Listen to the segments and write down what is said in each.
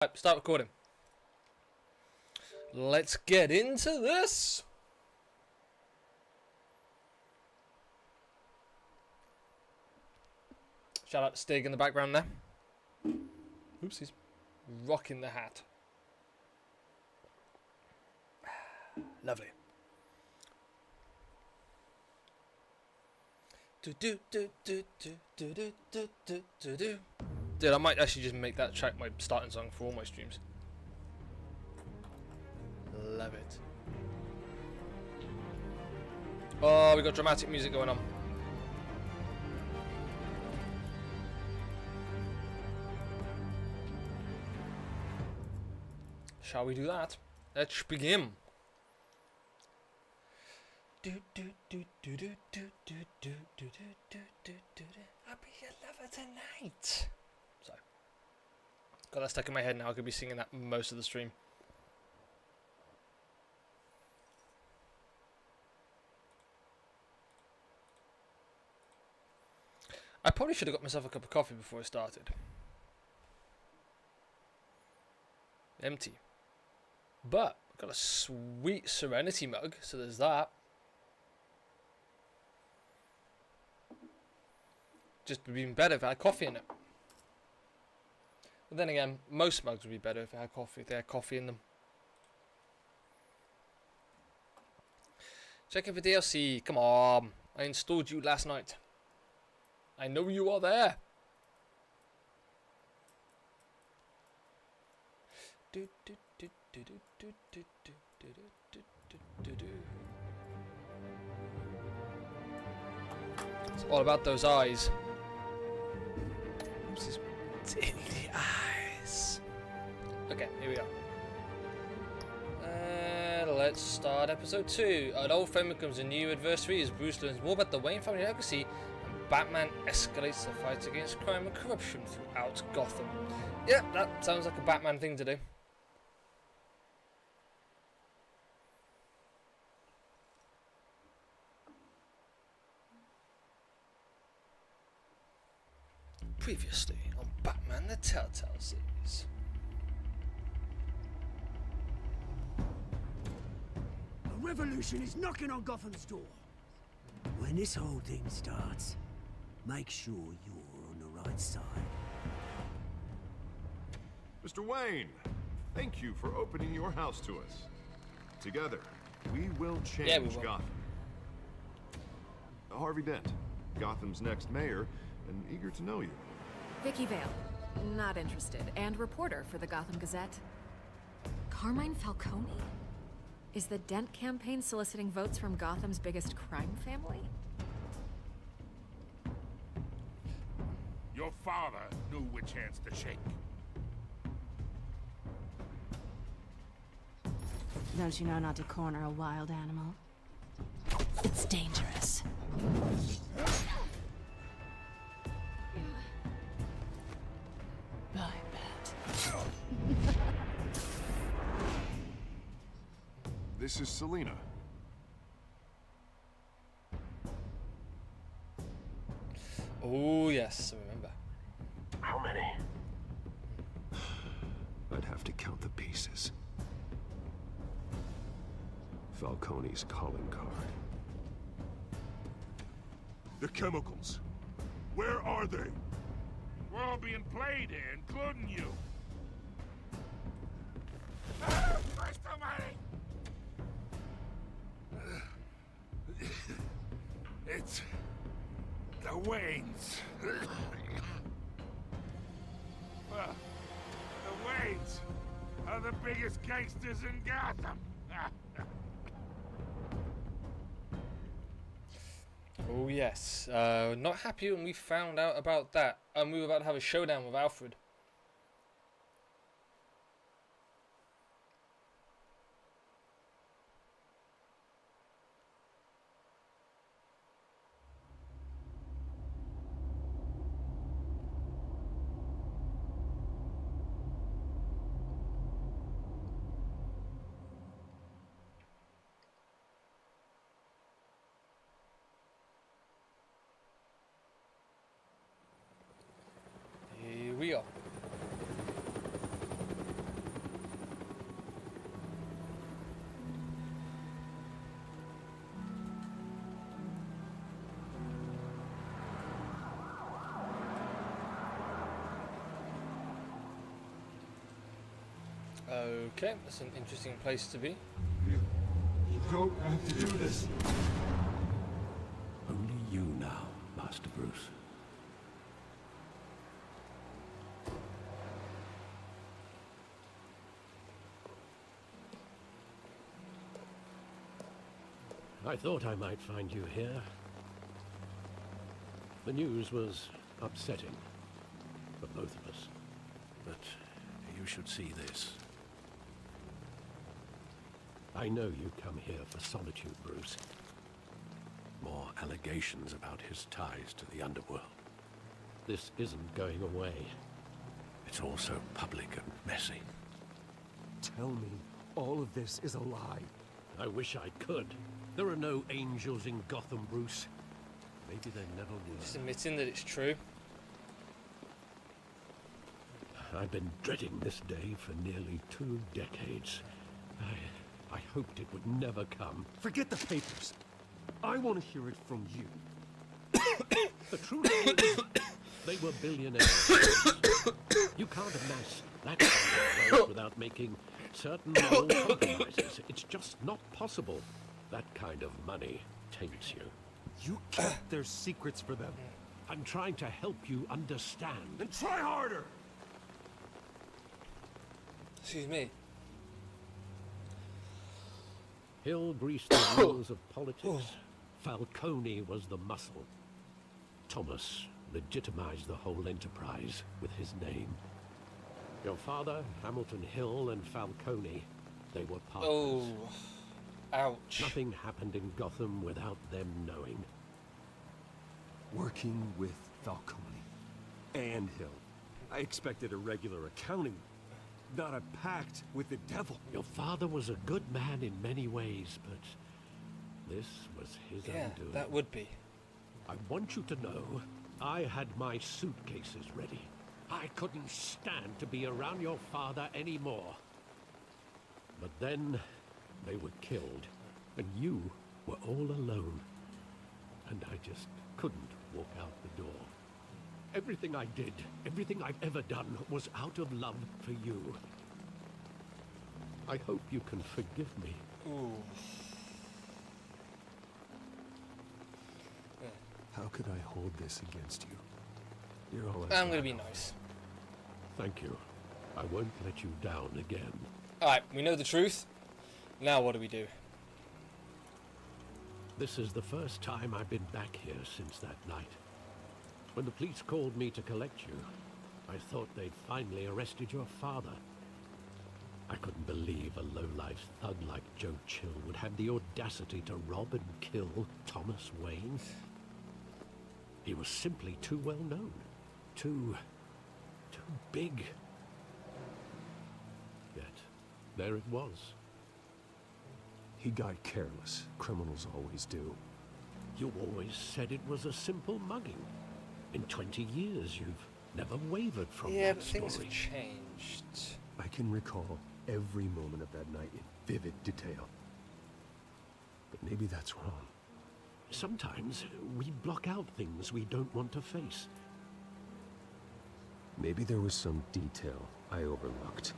Right, start recording. Let's get into this. Shout out to Stig in the background there. Oopsies. Rocking the hat. Lovely. Dude, I might actually just make that track my starting song for all my streams. Love it. Oh, we got dramatic music going on. Shall we do that? Let's begin. I'll be your lover tonight. So, got that stuck in my head now. I could be singing that most of the stream. I probably should have got myself a cup of coffee before I started. Empty. But I've got a sweet Serenity mug, so there's that. Just would be even better if I had coffee in it. But then again, most mugs would be better if they had coffee in them. Checking for DLC. Come on. I installed you last night. I know you are there. It's all about those eyes. Oops, it's in the eyes. Okay, here we go. Let's start episode 2. An old friend becomes a new adversary as Bruce learns more about the Wayne family legacy, and Batman escalates the fight against crime and corruption throughout Gotham. Yeah, that sounds like a Batman thing to do. Previously on Batman the TellTales series. A revolution is knocking on Gotham's door. When this whole thing starts, make sure you're on the right side. Mr. Wayne, thank you for opening your house to us. Together, we will change Gotham. Harvey Dent, Gotham's next mayor, and eager to know you. Vicky Vale, not interested, and reporter for the Gotham Gazette. Carmine Falcone? Is the Dent campaign soliciting votes from Gotham's biggest crime family? Your father knew which hands to shake. Don't you know not to corner a wild animal? It's dangerous. I bet. This is Selina. Oh yes, I remember. How many? I'd have to count the pieces. Falcone's calling card. The chemicals. Where are they? We're all being played here, including you. Christ almighty! It's the Waynes. Well, the Waynes are the biggest gangsters in Gotham. Oh yes, not happy when we found out about that. We were about to have a showdown with Alfred. Here we are. Okay, that's an interesting place to be. You don't have to do this. Only you now, Master Bruce. I thought I might find you here. The news was upsetting for both of us. But you should see this. I know you come here for solitude, Bruce. More allegations about his ties to the underworld. This isn't going away. It's all so public and messy. Tell me all of this is a lie. I wish I could. There are no angels in Gotham, Bruce. Maybe they never Just will. admitting that it's true. I've been dreading this day for nearly 2 decades. I hoped it would never come. Forget the papers. I want to hear it from you. The truth is, they were billionaires. You can't amass that kind of wealth without making certain moral compromises. It's just not possible. That kind of money taints you. You kept their secrets for them. I'm trying to help you understand. Then try harder! Excuse me. Hill greased the wheels of politics. Falcone was the muscle. Thomas legitimized the whole enterprise with his name. Your father, Hamilton Hill, and Falcone, they were partners. Oh, ouch. Nothing happened in Gotham without them knowing. Working with Falcone and Hill. I expected a regular accounting, not a pact with the devil. Your father was a good man in many ways, but this was his Yeah, undoing. that would be. I want you to know, I had my suitcases ready. I couldn't stand to be around your father anymore. But then, they were killed, and you were all alone. And I just couldn't walk out the door. Everything I did, everything I've ever done, was out of love for you. I hope you can forgive me. Ooh. How could I hold this against you? You're all I'm gonna be nice. Thank you. I won't let you down again. Alright, we know the truth. Now what do we do? This is the first time I've been back here since that night. When the police called me to collect you, I thought they'd finally arrested your father. I couldn't believe a low-life thug like Joe Chill would have the audacity to rob and kill Thomas Wayne. He was simply too well known. Too big. Yet, there it was. He got careless. Criminals always do. You always said it was a simple mugging. In 20 years, you've never wavered from Yeah, that but things story. have changed. I can recall every moment of that night in vivid detail. But maybe that's wrong. Sometimes we block out things we don't want to face. Maybe there was some detail I overlooked.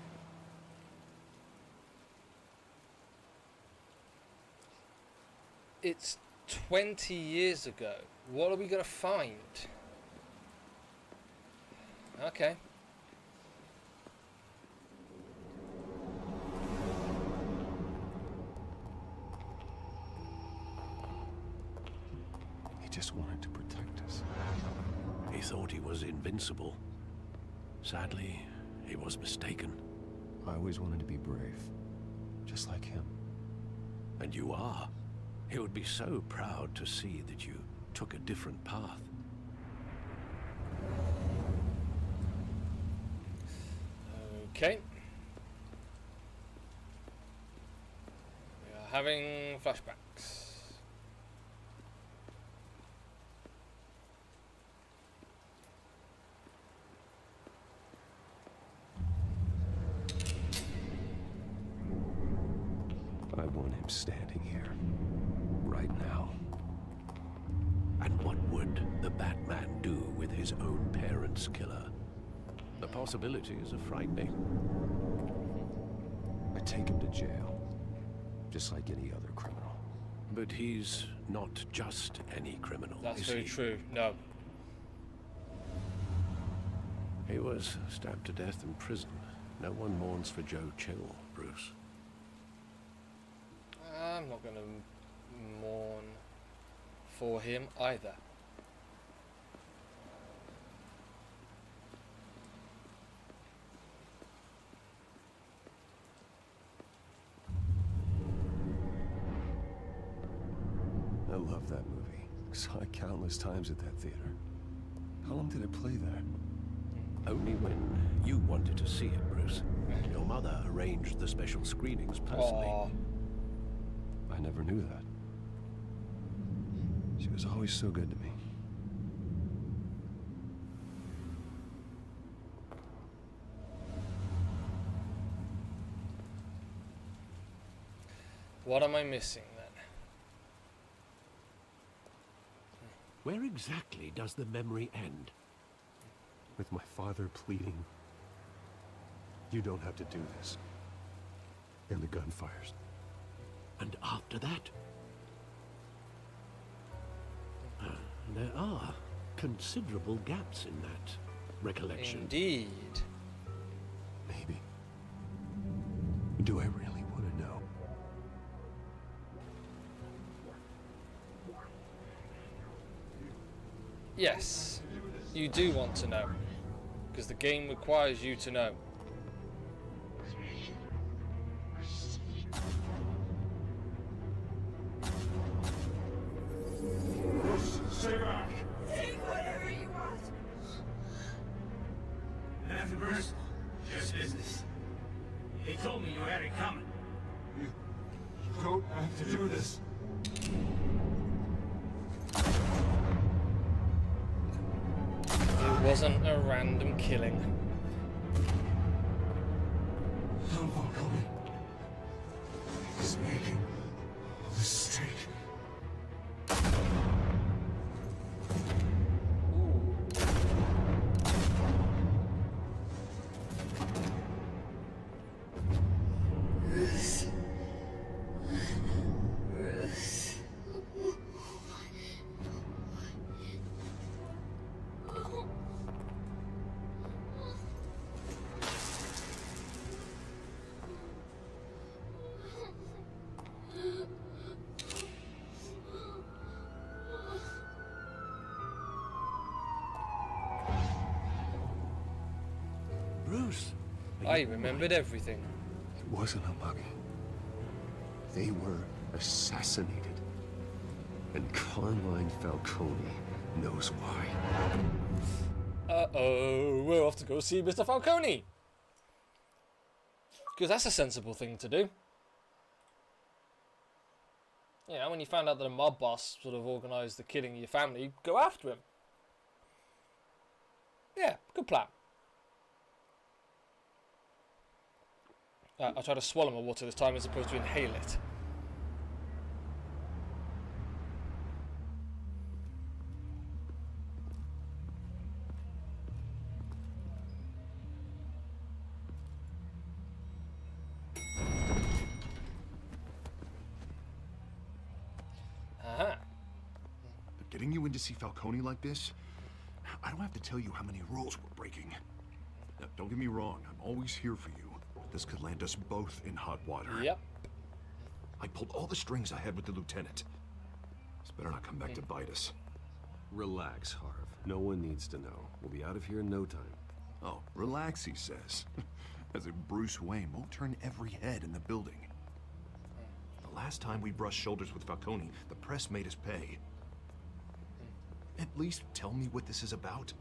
It's 20 years ago. What are we gonna find? Okay. He just wanted to protect us. He thought he was invincible. Sadly, he was mistaken. I always wanted to be brave. Just like him. And you are. He would be so proud to see that you took a different path. Okay. We are having flashbacks. I want him standing here. Right now. And what would the Batman do with his own parents' killer? The possibilities are frightening. take him to jail. Just like any other criminal. But he's not just any criminal, That's is very he? true. No. He was stabbed to death in prison. No one mourns for Joe Chill, Bruce. I'm not going to mourn for him either. I love that movie. Saw it countless times at that theater. How long did it play there? Only when you wanted to see it, Bruce. Your mother arranged the special screenings personally. Aw. I never knew that. She was always so good to me. What am I missing then? Where exactly does the memory end? With my father pleading, "You don't have to do this." And the gun fires. And after that? There are considerable gaps in that recollection. Indeed. Maybe. Do I really want to know? Yes, you do want to know. Because the game requires you to know. Stay back! Take whatever you want. Nothing personal, just business. He told me you had it coming. You don't have to do this. It wasn't a random killing. I'm Falcone. He's making a mistake. Bruce! I remembered everything. It wasn't a mug. They were assassinated. And Carmine Falcone knows why. Uh-oh, we're off to go see Mr. Falcone. Because that's a sensible thing to do. You know, when you found out that a mob boss sort of organised the killing of your family, go after him. Yeah, good plan. I'll try to swallow my water this time as opposed to inhale it. Aha. But getting you in to see Falcone like this, I don't have to tell you how many rules we're breaking. Now, don't get me wrong, I'm always here for you. But this could land us both in hot water. Yep. I pulled all the strings I had with the lieutenant. This better not come back to bite us. Relax, Harv. No one needs to know. We'll be out of here in no time. Oh, relax, he says. As if Bruce Wayne won't turn every head in the building. The last time we brushed shoulders with Falcone, the press made us pay. At least tell me what this is about.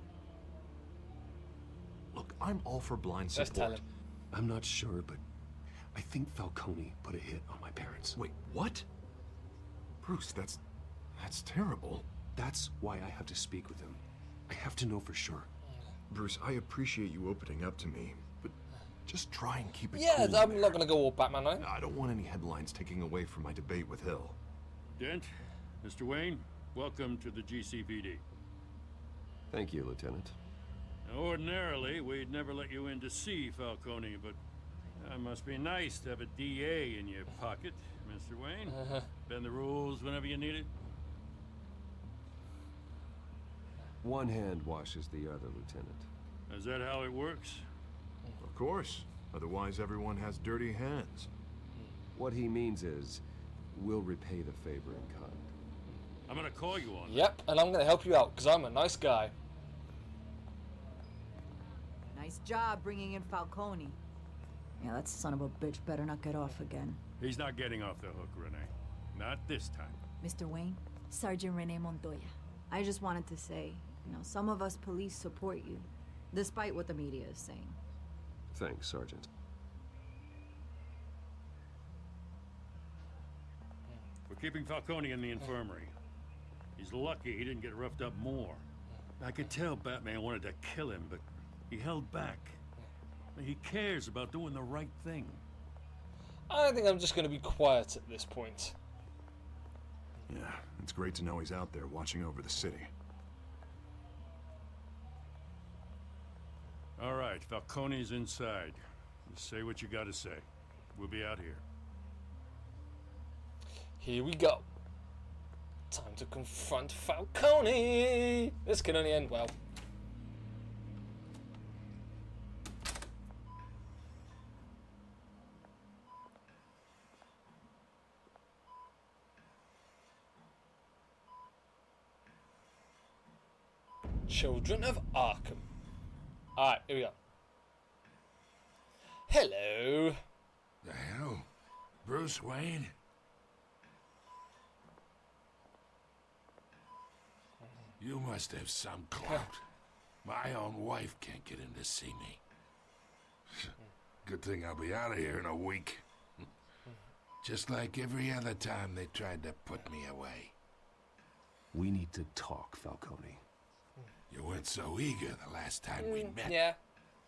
Look, I'm all for blind Let's tell support. him. I'm not sure, but I think Falcone put a hit on my parents. Wait, what? Bruce, that's terrible. That's why I have to speak with him. I have to know for sure. Bruce, I appreciate you opening up to me, but just try and keep it Yeah, cool in I'm there. not going to go all Batman on it. I don't want any headlines taking away from my debate with Hill. Dent, Mr. Wayne, welcome to the GCPD. Thank you, Lieutenant. Now, ordinarily, we'd never let you in to see Falcone, but Must be nice to have a DA in your pocket, Mr. Wayne. Bend the rules whenever you need it. One hand washes the other, Lieutenant. Is that how it works? Of course. Otherwise, everyone has dirty hands. What he means is, we'll repay the favor in kind. I'm gonna call you on that. Yep, and I'm gonna help you out, because I'm a nice guy. Nice job bringing in Falcone. Yeah, that son of a bitch better not get off again. He's not getting off the hook, Renee. Not this time. Mr. Wayne, Sergeant Rene Montoya. I just wanted to say, you know, some of us police support you, despite what the media is saying. Thanks, Sergeant. We're keeping Falcone in the infirmary. He's lucky he didn't get roughed up more. I could tell Batman wanted to kill him, but he held back. He cares about doing the right thing. I think I'm just going to be quiet at this point. Yeah, it's great to know he's out there watching over the city. All right, Falcone's inside. Just say what you gotta say. We'll be out here. Here we go. Time to confront Falcone. This can only end well. Children of Arkham. Alright, here we go. Hello. The hell? Bruce Wayne? You must have some clout. My own wife can't get in to see me. Good thing I'll be out of here in a week. Just like every other time they tried to put me away. We need to talk, Falcone. You weren't so eager the last time we met. Yeah.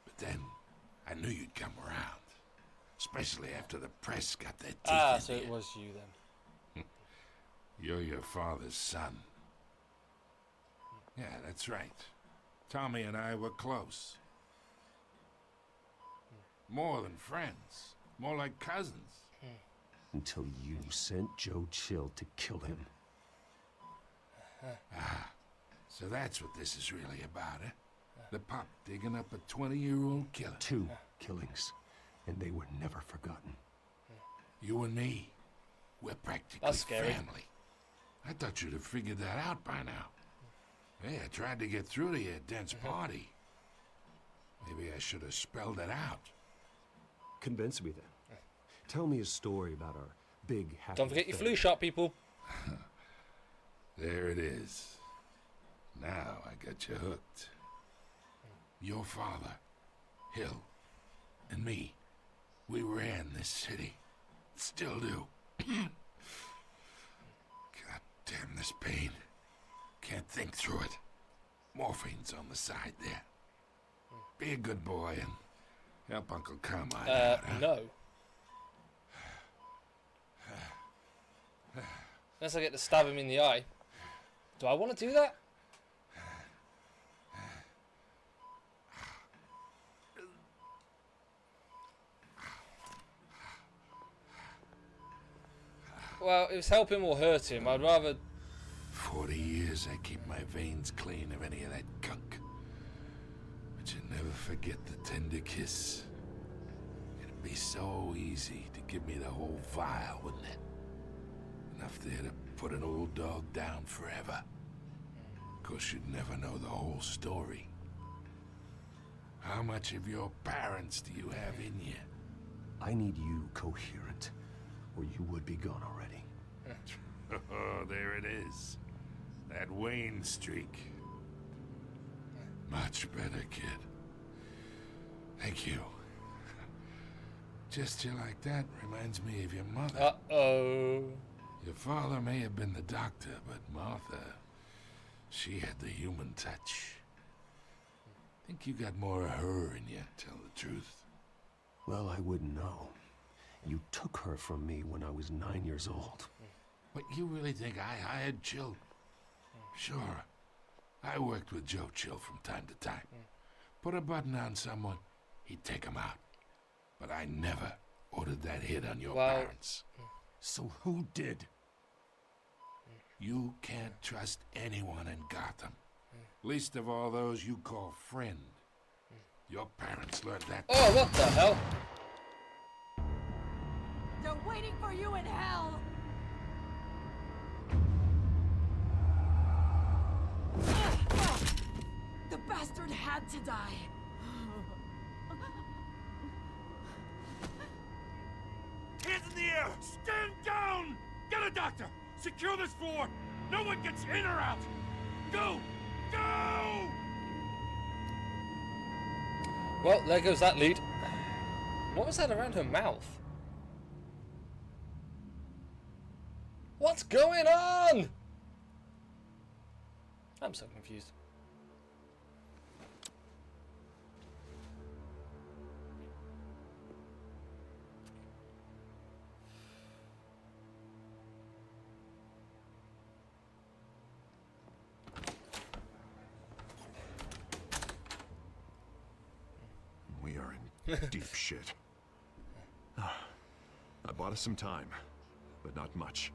But then, I knew you'd come around. Especially after the press got their teeth Ah, in so you. it was you then. You're your father's son. Yeah, that's right. Tommy and I were close. More than friends. More like cousins. Until you sent Joe Chill to kill him. So that's what this is really about, eh? The pop digging up a 20-year-old killer. 2 killings, and they were never forgotten. You and me, we're practically That's scary. family. I thought you'd have figured that out by now. Hey, I tried to get through to your dense party. Maybe I should have spelled it out. Convince me then. Tell me a story about our big happy Don't forget your family. flu shot, people. There it is. Now I got you hooked. Your father, Hill, and me, we ran this city. Still do. God damn this pain. Can't think through it. Morphine's on the side there. Be a good boy and help Uncle Carmine out, huh? No. Unless I get to stab him in the eye. Do I want to do that? Well, if it's help him or hurt him, I'd rather... 40 years I keep my veins clean of any of that gunk. But you never forget the tender kiss. It'd be so easy to give me the whole vial, wouldn't it? Enough there to put an old dog down forever. Of course, you'd never know the whole story. How much of your parents do you have in you? I need you coherent, or you would be gone already. Oh, there it is. That Wayne streak. Much better, kid. Thank you. Gesture like that reminds me of your mother. Uh-oh. Your father may have been the doctor, but Martha, she had the human touch. Think you got more of her in you, tell the truth. Well, I wouldn't know. You took her from me when I was 9 years old. What, you really think I hired Chill? Sure. I worked with Joe Chill from time to time. Put a button on someone, he'd take him out. But I never ordered that hit on your Well- parents. So who did? You can't trust anyone in Gotham. Least of all those you call friend. Your parents learned that. Oh, what the hell? They're waiting for you in hell! The bastard had to die. Hands in the air! Stand down! Get a doctor! Secure this floor! No one gets in or out! Go! Go! Well, there goes that lead. What was that around her mouth? What's going on? I'm so confused. We are in deep shit. I bought us some time, but not much.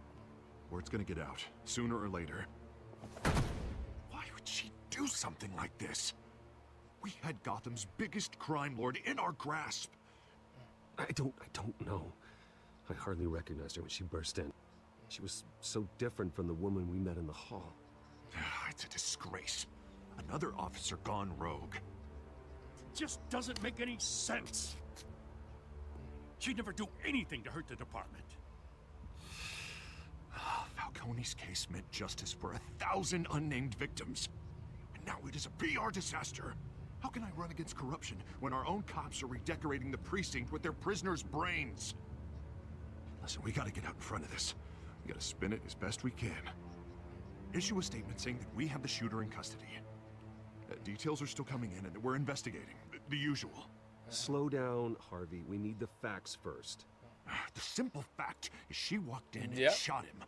Word's gonna get out, sooner or later. Why would she do something like this? We had Gotham's biggest crime lord in our grasp. I don't know. I hardly recognized her when she burst in. She was so different from the woman we met in the hall. It's a disgrace. Another officer gone rogue. Just doesn't make any sense. She'd never do anything to hurt the department. Falcone's case meant justice for 1,000 unnamed victims. And now it is a PR disaster. How can I run against corruption when our own cops are redecorating the precinct with their prisoners' brains? Listen, we gotta get out in front of this. We gotta spin it as best we can. Issue a statement saying that we have the shooter in custody. Details are still coming in and that we're investigating. The usual. Slow down, Harvey. We need the facts first. The simple fact is she walked in and Yep. shot him.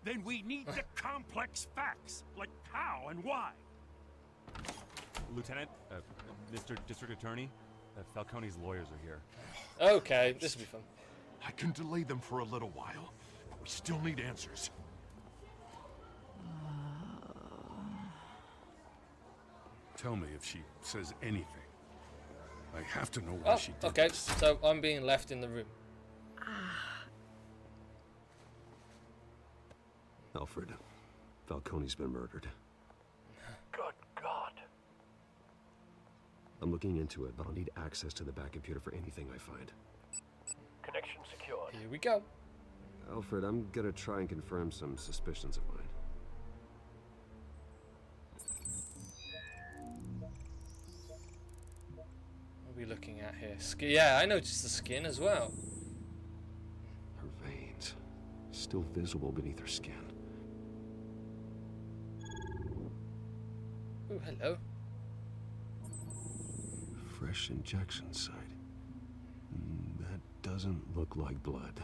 Then we need the complex facts, like how and why. Lieutenant, Mr. District Attorney, Falcone's lawyers are here. Okay, this will be fun. I can delay them for a little while, but we still need answers. Tell me if she says anything. I have to know why Oh, she did okay, this. so I'm being left in the room. Alfred, Falcone's been murdered. Good God. I'm looking into it, but I'll need access to the back computer for anything I find. Connection secured. Here we go. Alfred, I'm gonna try and confirm some suspicions of mine. What are we looking at here? Yeah, I noticed the skin as well. Her veins, still visible beneath her skin. Oh, hello. Fresh injection site. That doesn't look like blood.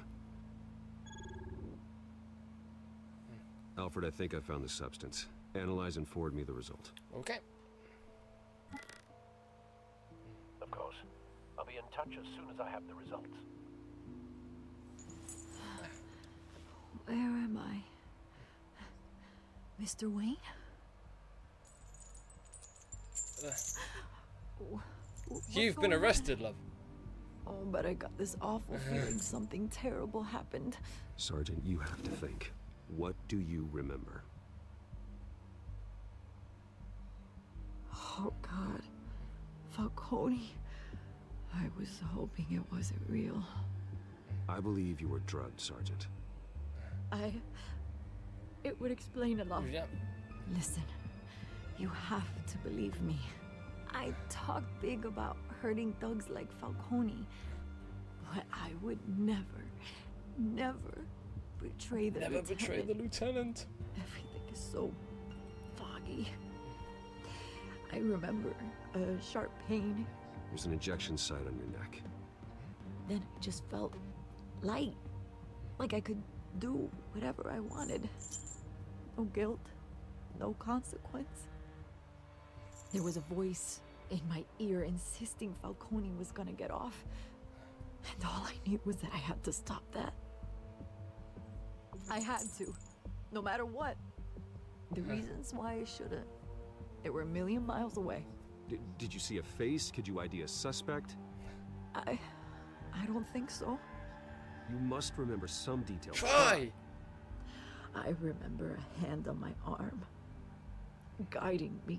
Alfred, I think I found the substance. Analyze and forward me the result. Okay. Of course. I'll be in touch as soon as I have the results. Where am I? Mr. Wayne? What's You've been going on? arrested, love. Oh, but I got this awful feeling something terrible happened. Sergeant, you have to think. What do you remember? Oh, God. Falcone. I was hoping it wasn't real. I believe you were drugged, Sergeant. It would explain a lot. Yeah. Listen, you have to believe me. I talk big about hurting thugs like Falcone, but I would never betray the Never betray the lieutenant. Everything is so foggy. I remember a sharp pain. There's an injection site on your neck. Then I just felt light. Like I could do whatever I wanted. No guilt, no consequence. There was a voice in my ear insisting Falcone was gonna get off. I knew was that I had to stop that. I had to, no matter what. The reasons why I shouldn't, they were a million miles away. Did you see a face? Could you ID a suspect? I don't think so. You must remember some details. Try! I remember a hand on my arm, guiding me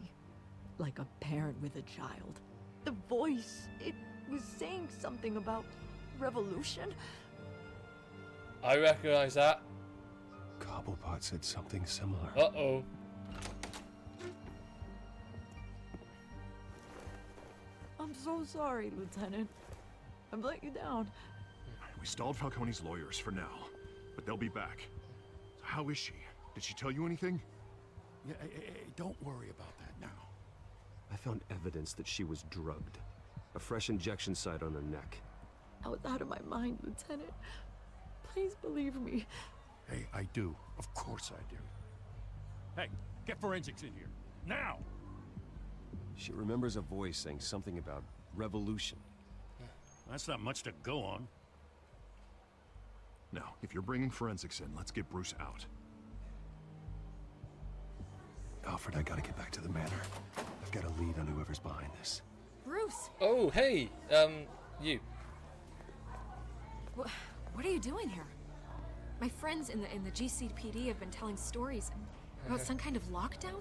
like a parent with a child. The voice, it was saying something about revolution. I recognize that. Cobblepot said something similar. Uh-oh. I'm so sorry, Lieutenant. I've let you down. We stalled Falcone's lawyers for now, but they'll be back. So how is she? Did she tell you anything? Yeah, don't worry about that now. I found evidence that she was drugged. A fresh injection site on her neck. I was out of my mind, Lieutenant. Please believe me. Hey, I do. Of course I do. Hey, get forensics in here. Now! She remembers a voice saying something about revolution. That's not much to go on. Now, if you're bringing forensics in, let's get Bruce out. Alfred, I gotta get back to the manor. I've got a lead on whoever's behind this. Bruce! Oh, hey! You. What are you doing here? My friends in the GCPD have been telling stories about some kind of lockdown?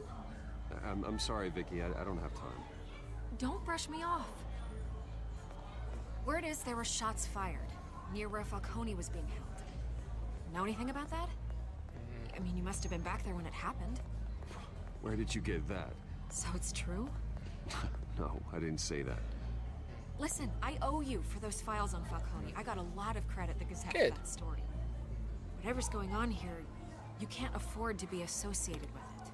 I'm sorry, Vicky. I don't have time. Don't brush me off. Word is there were shots fired near where Falcone was being held. Know anything about that? I mean, you must have been back there when it happened. Where did you get that? So it's true? No, I didn't say that. Listen, I owe you for those files on Falcone. I got a lot of credit the Gazette for Good. that story. Whatever's going on here, you can't afford to be associated with it.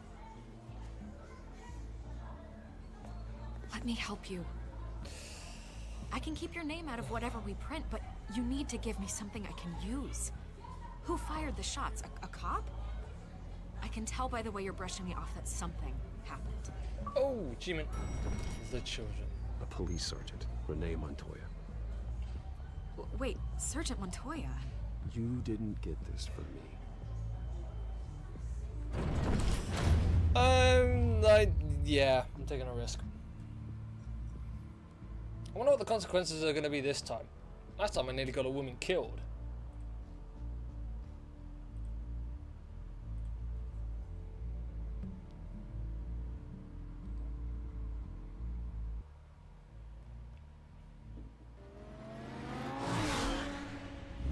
Let me help you. I can keep your name out of whatever we print, but you need to give me something I can use. Who fired the shots? A cop? I can tell by the way you're brushing me off that something happened. Oh, G-Man. The children. A police sergeant, Renee Montoya. Wait, Sergeant Montoya? You didn't get this from me. Yeah, I'm taking a risk. I wonder what the consequences are going to be this time. Last time I nearly got a woman killed.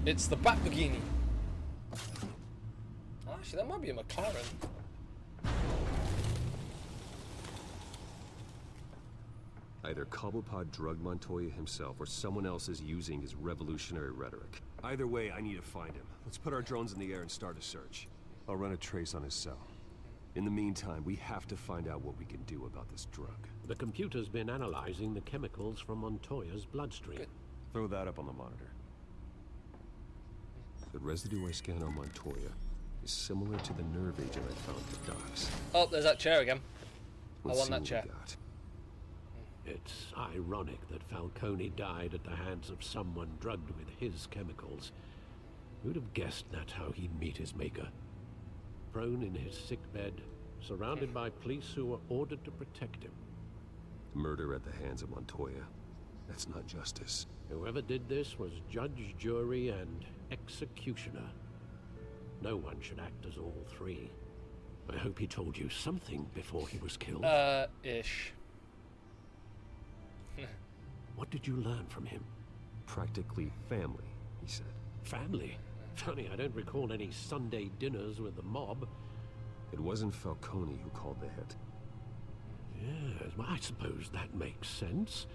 It's the Batbagini. Actually, that might be a McLaren. Either Cobblepot drugged Montoya himself, or someone else is using his revolutionary rhetoric. Either way, I need to find him. Let's put our drones in the air and start a search. I'll run a trace on his cell. In the meantime, we have to find out what we can do about this drug. The computer's been analyzing the chemicals from Montoya's bloodstream. Good. Throw that up on the monitor. The residue I scanned on Montoya is similar to the nerve agent I found at the docks. Oh, there's that chair again. Let's I want see that what chair. we got. It's ironic that Falcone died at the hands of someone drugged with his chemicals. Who'd have guessed that's how he'd meet his maker? Prone in his sickbed, surrounded by police who were ordered to protect him. Murder at the hands of Montoya. That's not justice. Whoever did this was judge, jury, and executioner. No one should act as all three. I hope he told you something before he was killed. Ish. What did you learn from him? Practically family, he said. Family? Funny, I don't recall any Sunday dinners with the mob. It wasn't Falcone who called the hit. Yes, well, I suppose that makes sense.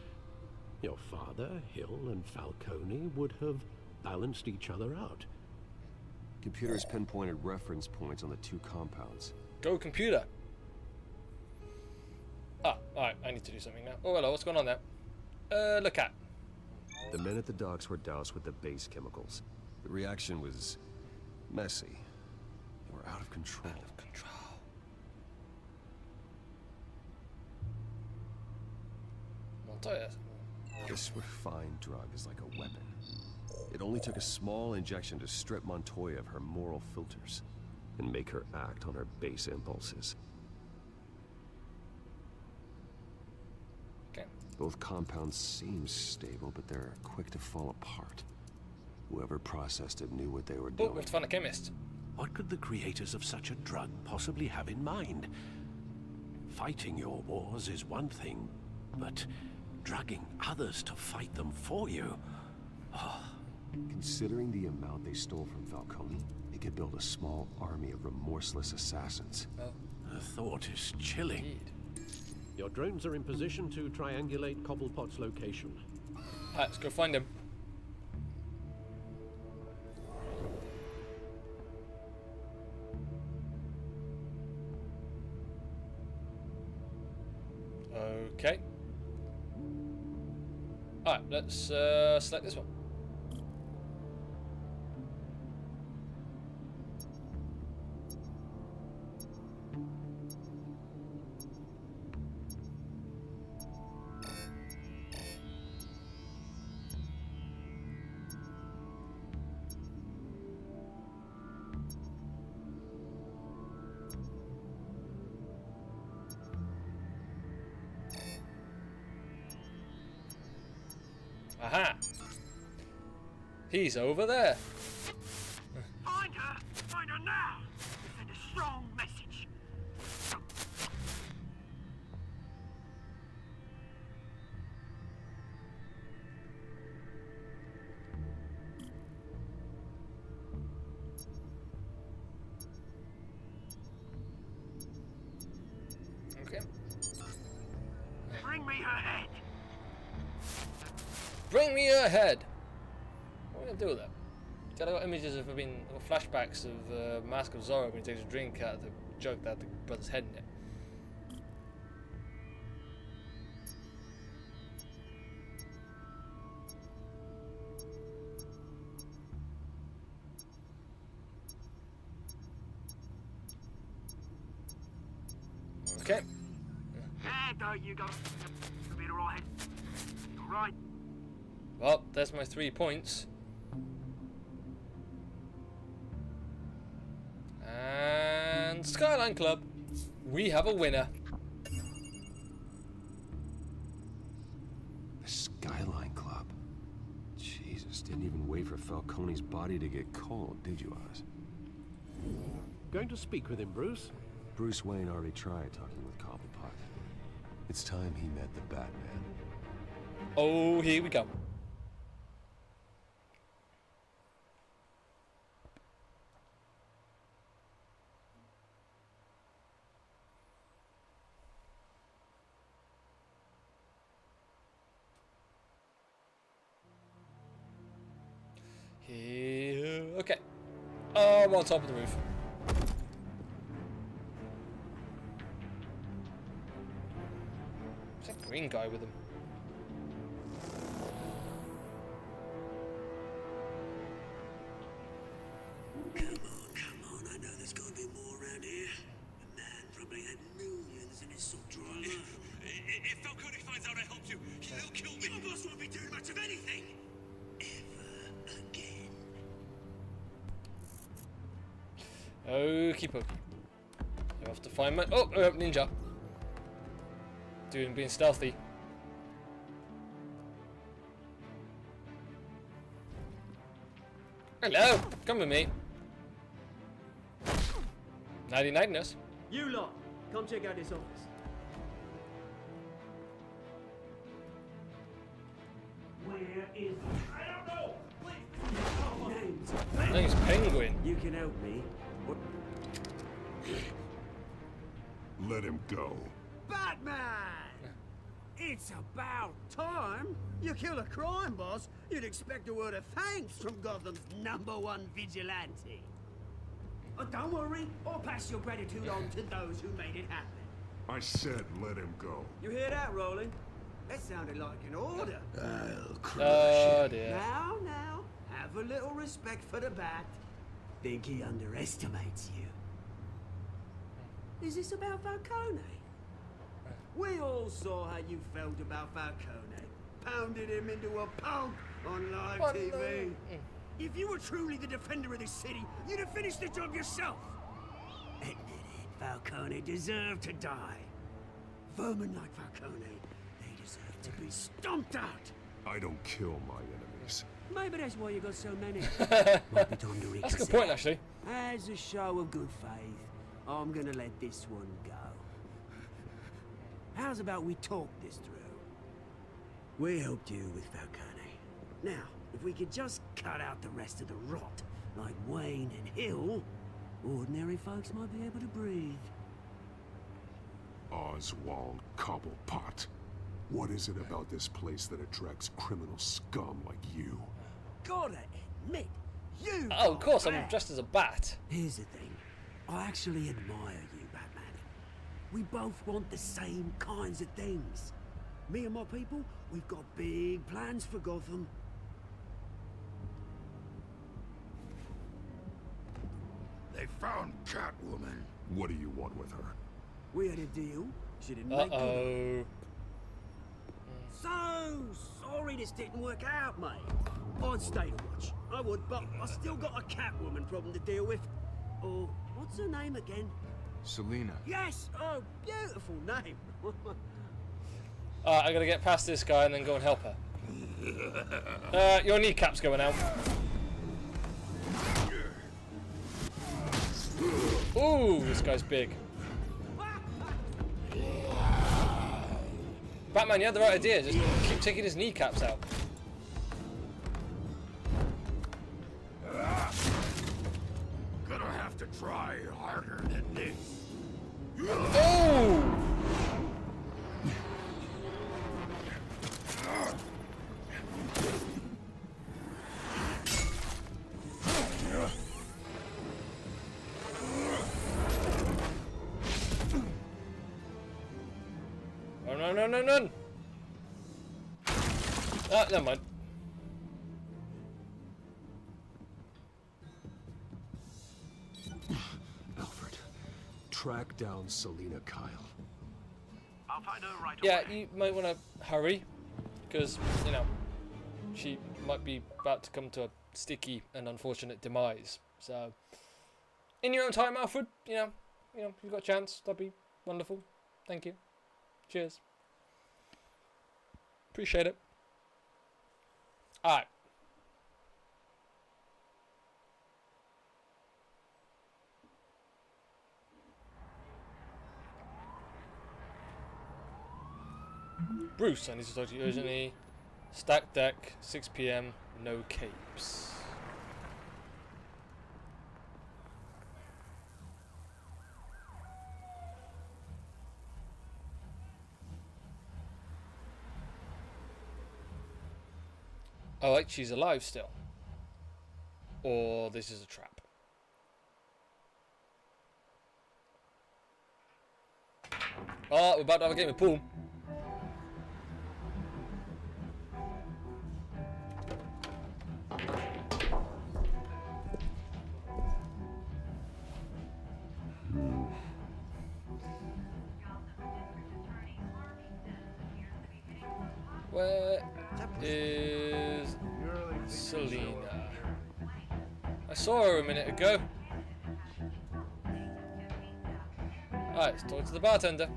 Your father, Hill, and Falcone would have balanced each other out. Computers pinpointed reference points on the two compounds. Go computer. Ah, alright, I need to do something now. Oh, hello, what's going on there? Look at. The men at the docks were doused with the base chemicals. The reaction was messy. They were out of control. Out of control. Montoya. This refined drug is like a weapon. It only took a small injection to strip Montoya of her moral filters and make her act on her base impulses. Okay. Both compounds seem stable, but they're quick to fall apart. Whoever processed it knew what they were Oh, doing. we have to find a chemist. What could the creators of such a drug possibly have in mind? Fighting your wars is one thing, but drugging others to fight them for you? Oh. Considering the amount they stole from Falcone, they could build a small army of remorseless assassins. Oh. The thought is chilling. Indeed. Your drones are in position to triangulate Cobblepot's location. Alright, let's go find him. Okay. Alright, let's select this one. Aha! He's over there. Find her! Find her now! Send a strong message. Okay. Bring me her head. Bring me your head. What are we gonna do with that? I got images of flashbacks of Mask of Zorro when he takes a drink out of the jug that had the brother's head in it. Okay. There you go. You'll be alright. Alright. Well, there's my 3 points. And Skyline Club, we have a winner. The Skyline Club? Jesus, didn't even wait for Falcone's body to get cold, did you, Oz? Going to speak with him, Bruce? Bruce Wayne already tried talking with Cobblepot. It's time he met the Batman. Oh, here we go. Here, okay. Oh, I'm on top of the roof. There's a green guy with him. Come on, I know there's gotta be more around here. The man probably had millions in his soft dry life. If Falcone finds out I helped you, he'll kill me. Your boss won't be doing much of anything. Ever again. Okie pokey. I have to find my ninja. Dude, being stealthy. Hello, come with me. Nighty nightness. You lot, come check out this office. Where is I don't know. Please. Name's Penguin. You can help me. What? Let him go. Batman! It's about time. You kill a crime boss, you'd expect a word of thanks from Gotham's #1 vigilante. Oh, don't worry, I'll pass your gratitude on to those who made it happen. I said let him go. You hear that, Roland? That sounded like an order. I'll Oh dear. Now, have a little respect for the Bat. Think he underestimates you. Is this about Falcone? We all saw how you felt about Falcone. Pounded him into a pulp on live TV. If you were truly the defender of this city, you'd have finished the job yourself. Admit it, Falcone deserved to die. Vermin like Falcone, they deserve to be stomped out. I don't kill my enemies. Maybe that's why you got so many. Might be time to reconsider. That's a good point, actually. As a show of good faith, I'm gonna let this one go. How's about we talk this through? We helped you with Falcone. Now, if we could just cut out the rest of the rot, like Wayne and Hill, ordinary folks might be able to breathe. Oswald Cobblepot. What is it about this place that attracts criminal scum like you? Gotta admit, you. Oh, of course, I'm dressed as a bat. Here's the thing. I actually admire you, Batman. We both want the same kinds of things. Me and my people, we've got big plans for Gotham. They found Catwoman. What do you want with her? We had a deal. She didn't make good. So sorry this didn't work out, mate. I'd stay to watch. I would, but I still got a Catwoman problem to deal with. Oh, what's her name again? Selina. Yes! Oh, beautiful name. I gotta get past this guy and then go and help her. Your kneecap's going out. Ooh, this guy's big. Batman, you had the right idea. Just keep taking his kneecaps out. Gonna have to try harder than this. Oh! No. Ah, never mind. Alfred, track down Selina Kyle. I'll find her right Yeah, away. you might want to hurry, because, you know, she might be about to come to a sticky and unfortunate demise. So, in your own time, Alfred, you know, you've got a chance. That'd be wonderful. Thank you. Cheers. Appreciate it. Alright. Bruce, I need to talk to you urgently. Stack deck, 6 PM, no capes. Oh, like she's alive still. Or this is a trap. Oh, we're about to have a game of pool. Where is Selina? I saw her a minute ago. Alright, let's talk to the bartender.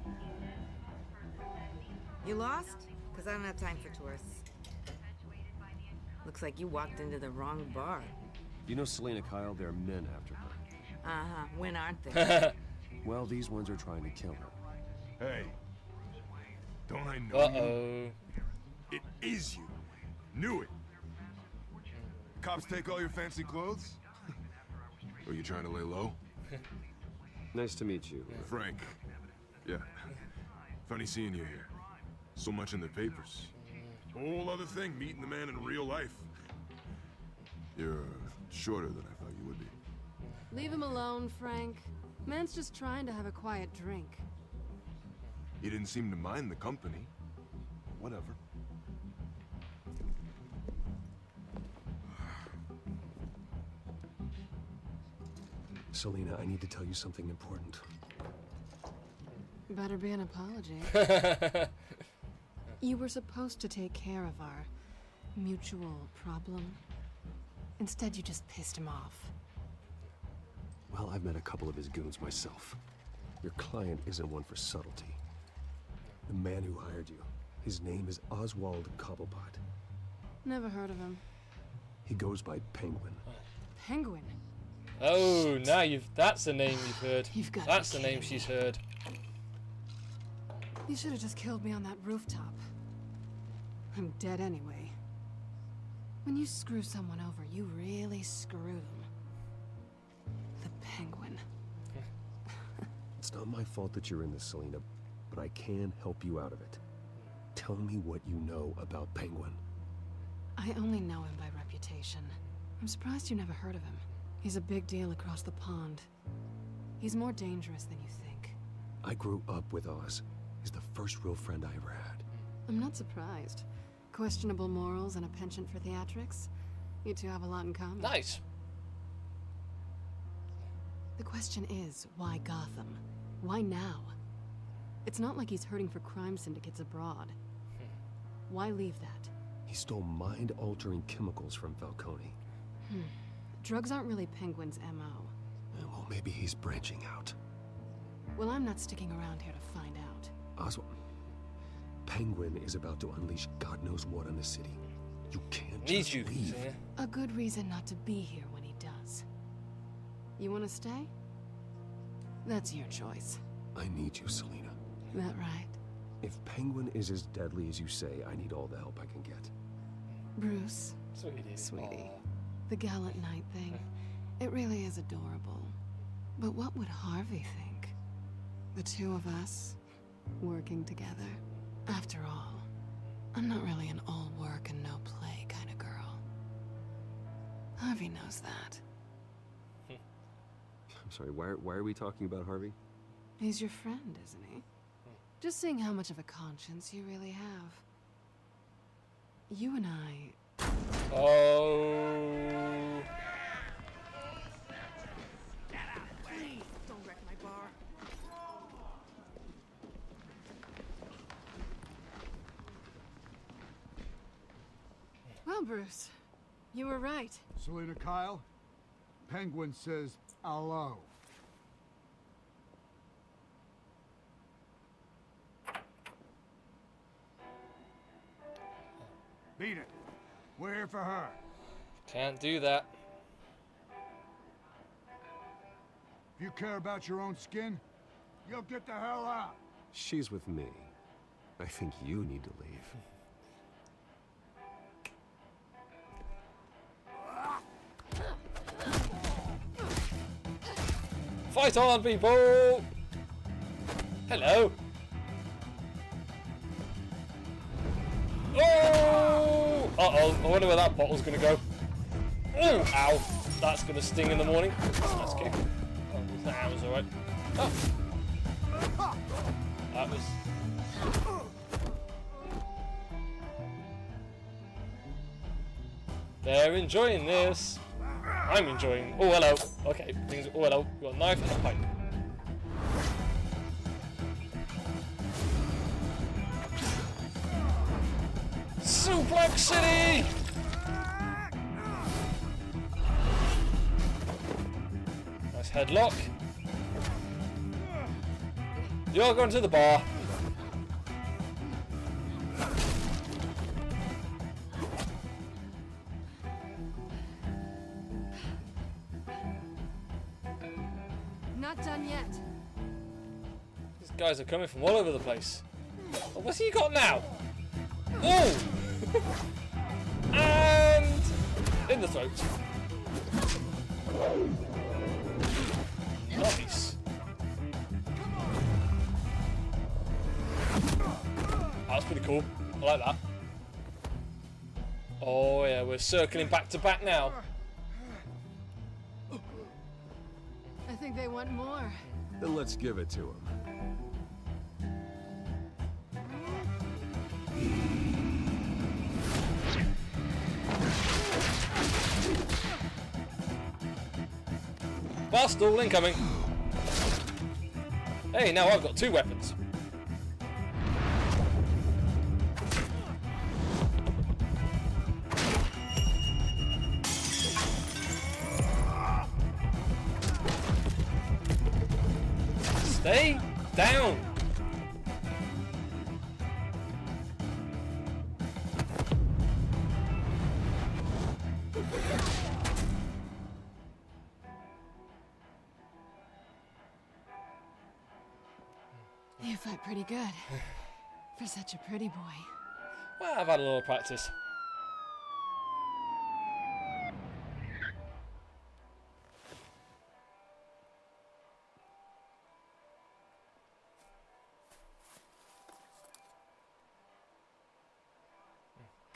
You lost? Because I don't have time for tourists. Looks like you walked into the wrong bar. You know Selina Kyle? There are men after her. Uh-huh. When aren't they? Well, these ones are trying to kill her. Hey, don't I know you? It is you. Knew it. Cops take all your fancy clothes? Are you trying to lay low? Nice to meet you. Frank. Yeah. Funny seeing you here. So much in the papers. Whole other thing, meeting the man in real life. You're shorter than I thought you would be. Leave him alone, Frank. Man's just trying to have a quiet drink. He didn't seem to mind the company. Whatever. Selina, I need to tell you something important. Better be an apology. You were supposed to take care of our mutual problem. Instead, you just pissed him off. Well, I've met a couple of his goons myself. Your client isn't one for subtlety. The man who hired you, his name is Oswald Cobblepot. Never heard of him. He goes by Penguin. Penguin? Oh, now that's the name you've heard. That's the be name kidding she's heard. You should have just killed me on that rooftop. I'm dead anyway. When you screw someone over, you really screw them. The Penguin. It's not my fault that you're in this, Selina, but I can help you out of it. Tell me what you know about Penguin. I only know him by reputation. I'm surprised you never heard of him. He's a big deal across the pond. He's more dangerous than you think. I grew up with Oz. He's the first real friend I ever had. I'm not surprised. Questionable morals and a penchant for theatrics. You two have a lot in common. Nice. The question is, why Gotham? Why now? It's not like he's hurting for crime syndicates abroad. Why leave that? He stole mind-altering chemicals from Falcone. Drugs aren't really Penguin's MO. Well, maybe he's branching out. Well, I'm not sticking around here to find out. Oswald, Penguin is about to unleash God knows what on the city. You can't Need just you. leave. A good reason not to be here when he does. You want to stay? That's your choice. I need you, Selina. That right? If Penguin is as deadly as you say, I need all the help I can get. Bruce. Sweetie. The gallant knight thing. It really is adorable. But what would Harvey think? The two of us, working together. After all, I'm not really an all work and no play kind of girl. Harvey knows that. I'm sorry, why are we talking about Harvey? He's your friend, isn't he? Just seeing how much of a conscience you really have. You and I... Oh. Please, don't wreck my bar. Well, Bruce, you were right. Selina Kyle, Penguin says hello. Beat it. We're here for her. Can't do that. If you care about your own skin, you'll get the hell out. She's with me. I think you need to leave. Fight on, people! Hello. Oh! Uh-oh, I wonder where that bottle's gonna go. Oh, ow. That's gonna sting in the morning. That's kick. Oh, that was alright. Oh. That was... They're enjoying this. I'm enjoying... Oh, hello. Okay, things... Oh, hello. We've got a knife and a pipe. Suplex City! Nice headlock. You're going to the bar. Not done yet. These guys are coming from all over the place. Oh, what's he got now? Oh! And in the throat. Nice. That's pretty cool. I like that. Oh yeah, we're circling back to back now. I think they want more. Then let's give it to him. Barstool incoming. Hey, now I've got two weapons. Stay down. You fight pretty good. For such a pretty boy. Well, I've had a little practice.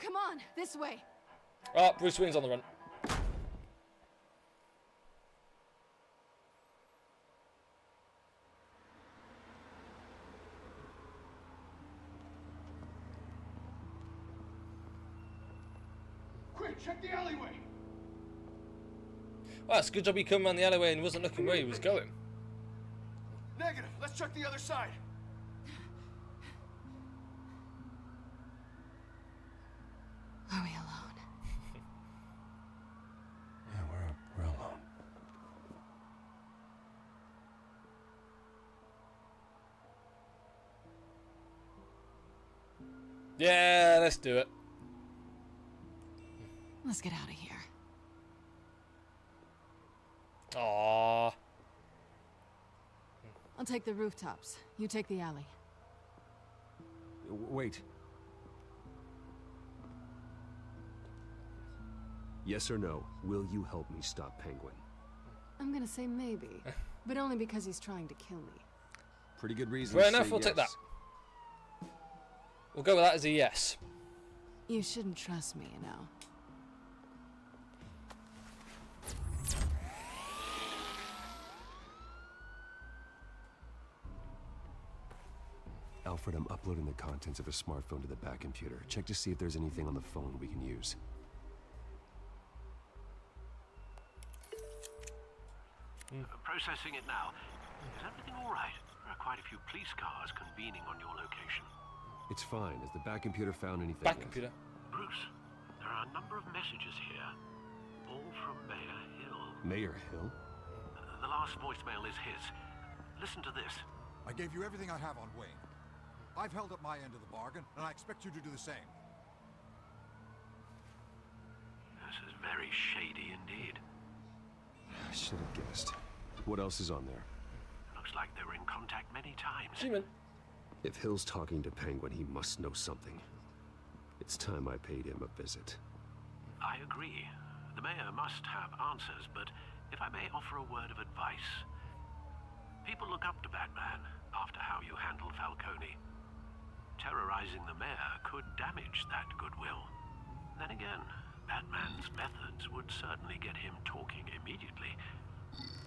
Come on, this way. Oh, Bruce Wayne's on the run. Quick, check the alleyway. Well, it's a good job he come around the alleyway and wasn't looking where he was going. Negative. Let's check the other side. Are we alone? Yeah, we're alone. Yeah, let's do it. Let's get out of here. Aww. I'll take the rooftops. You take the alley. Wait. Yes or no, will you help me stop Penguin? I'm gonna say maybe, but only because he's trying to kill me. Pretty good reason. Fair to enough, say we'll take that. yes. We'll go with that as a yes. You shouldn't trust me, you know. Alfred, I'm uploading the contents of a smartphone to the back computer. Check to see if there's anything on the phone we can use. Processing it now. Is everything all right? There are quite a few police cars convening on your location. It's fine. Has the back computer found anything Back yet? computer. Bruce, there are a number of messages here, all from Mayor Hill. Mayor Hill? The last voicemail is his. Listen to this. I gave you everything I have on Wayne. I've held up my end of the bargain, and I expect you to do the same. This is very shady indeed. I should have guessed. What else is on there? Looks like they were in contact many times. Human. If Hill's talking to Penguin, he must know something. It's time I paid him a visit. I agree. The mayor must have answers, but if I may offer a word of advice. People look up to Batman after how you handled Falcone. Terrorizing the mayor could damage that goodwill. Then again, Batman's methods would certainly get him talking immediately.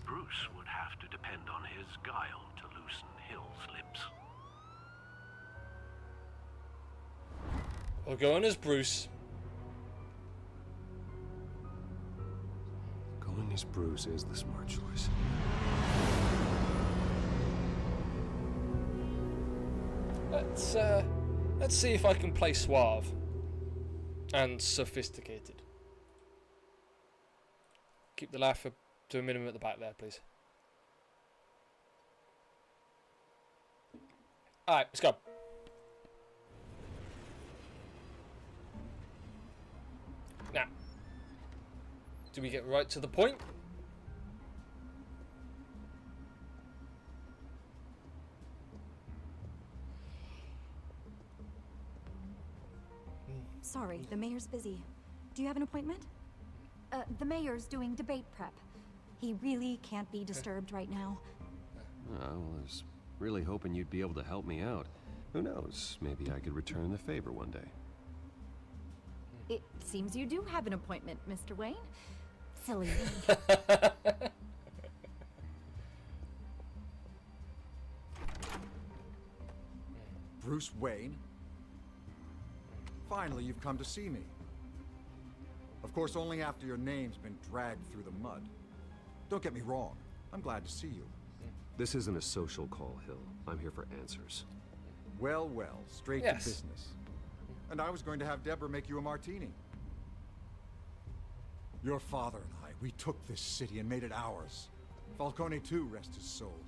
Bruce would have to depend on his guile to loosen Hill's lips. We'll go on as Bruce. Going as Bruce is the smart choice. Let's see if I can play suave and sophisticated. Keep the laugh to a minimum at the back there, please. Alright, let's go. Now, do we get right to the point? Sorry, the mayor's busy. Do you have an appointment? The mayor's doing debate prep. He really can't be disturbed right now. Oh, well, I was really hoping you'd be able to help me out. Who knows? Maybe I could return the favor one day. It seems you do have an appointment, Mr. Wayne. Silly me. Bruce Wayne? Finally, you've come to see me. Of course, only after your name's been dragged through the mud. Don't get me wrong. I'm glad to see you. This isn't a social call, Hill. I'm here for answers. Well, well, straight to business. And I was going to have Deborah make you a martini. Your father and I, we took this city and made it ours. Falcone too, rest his soul.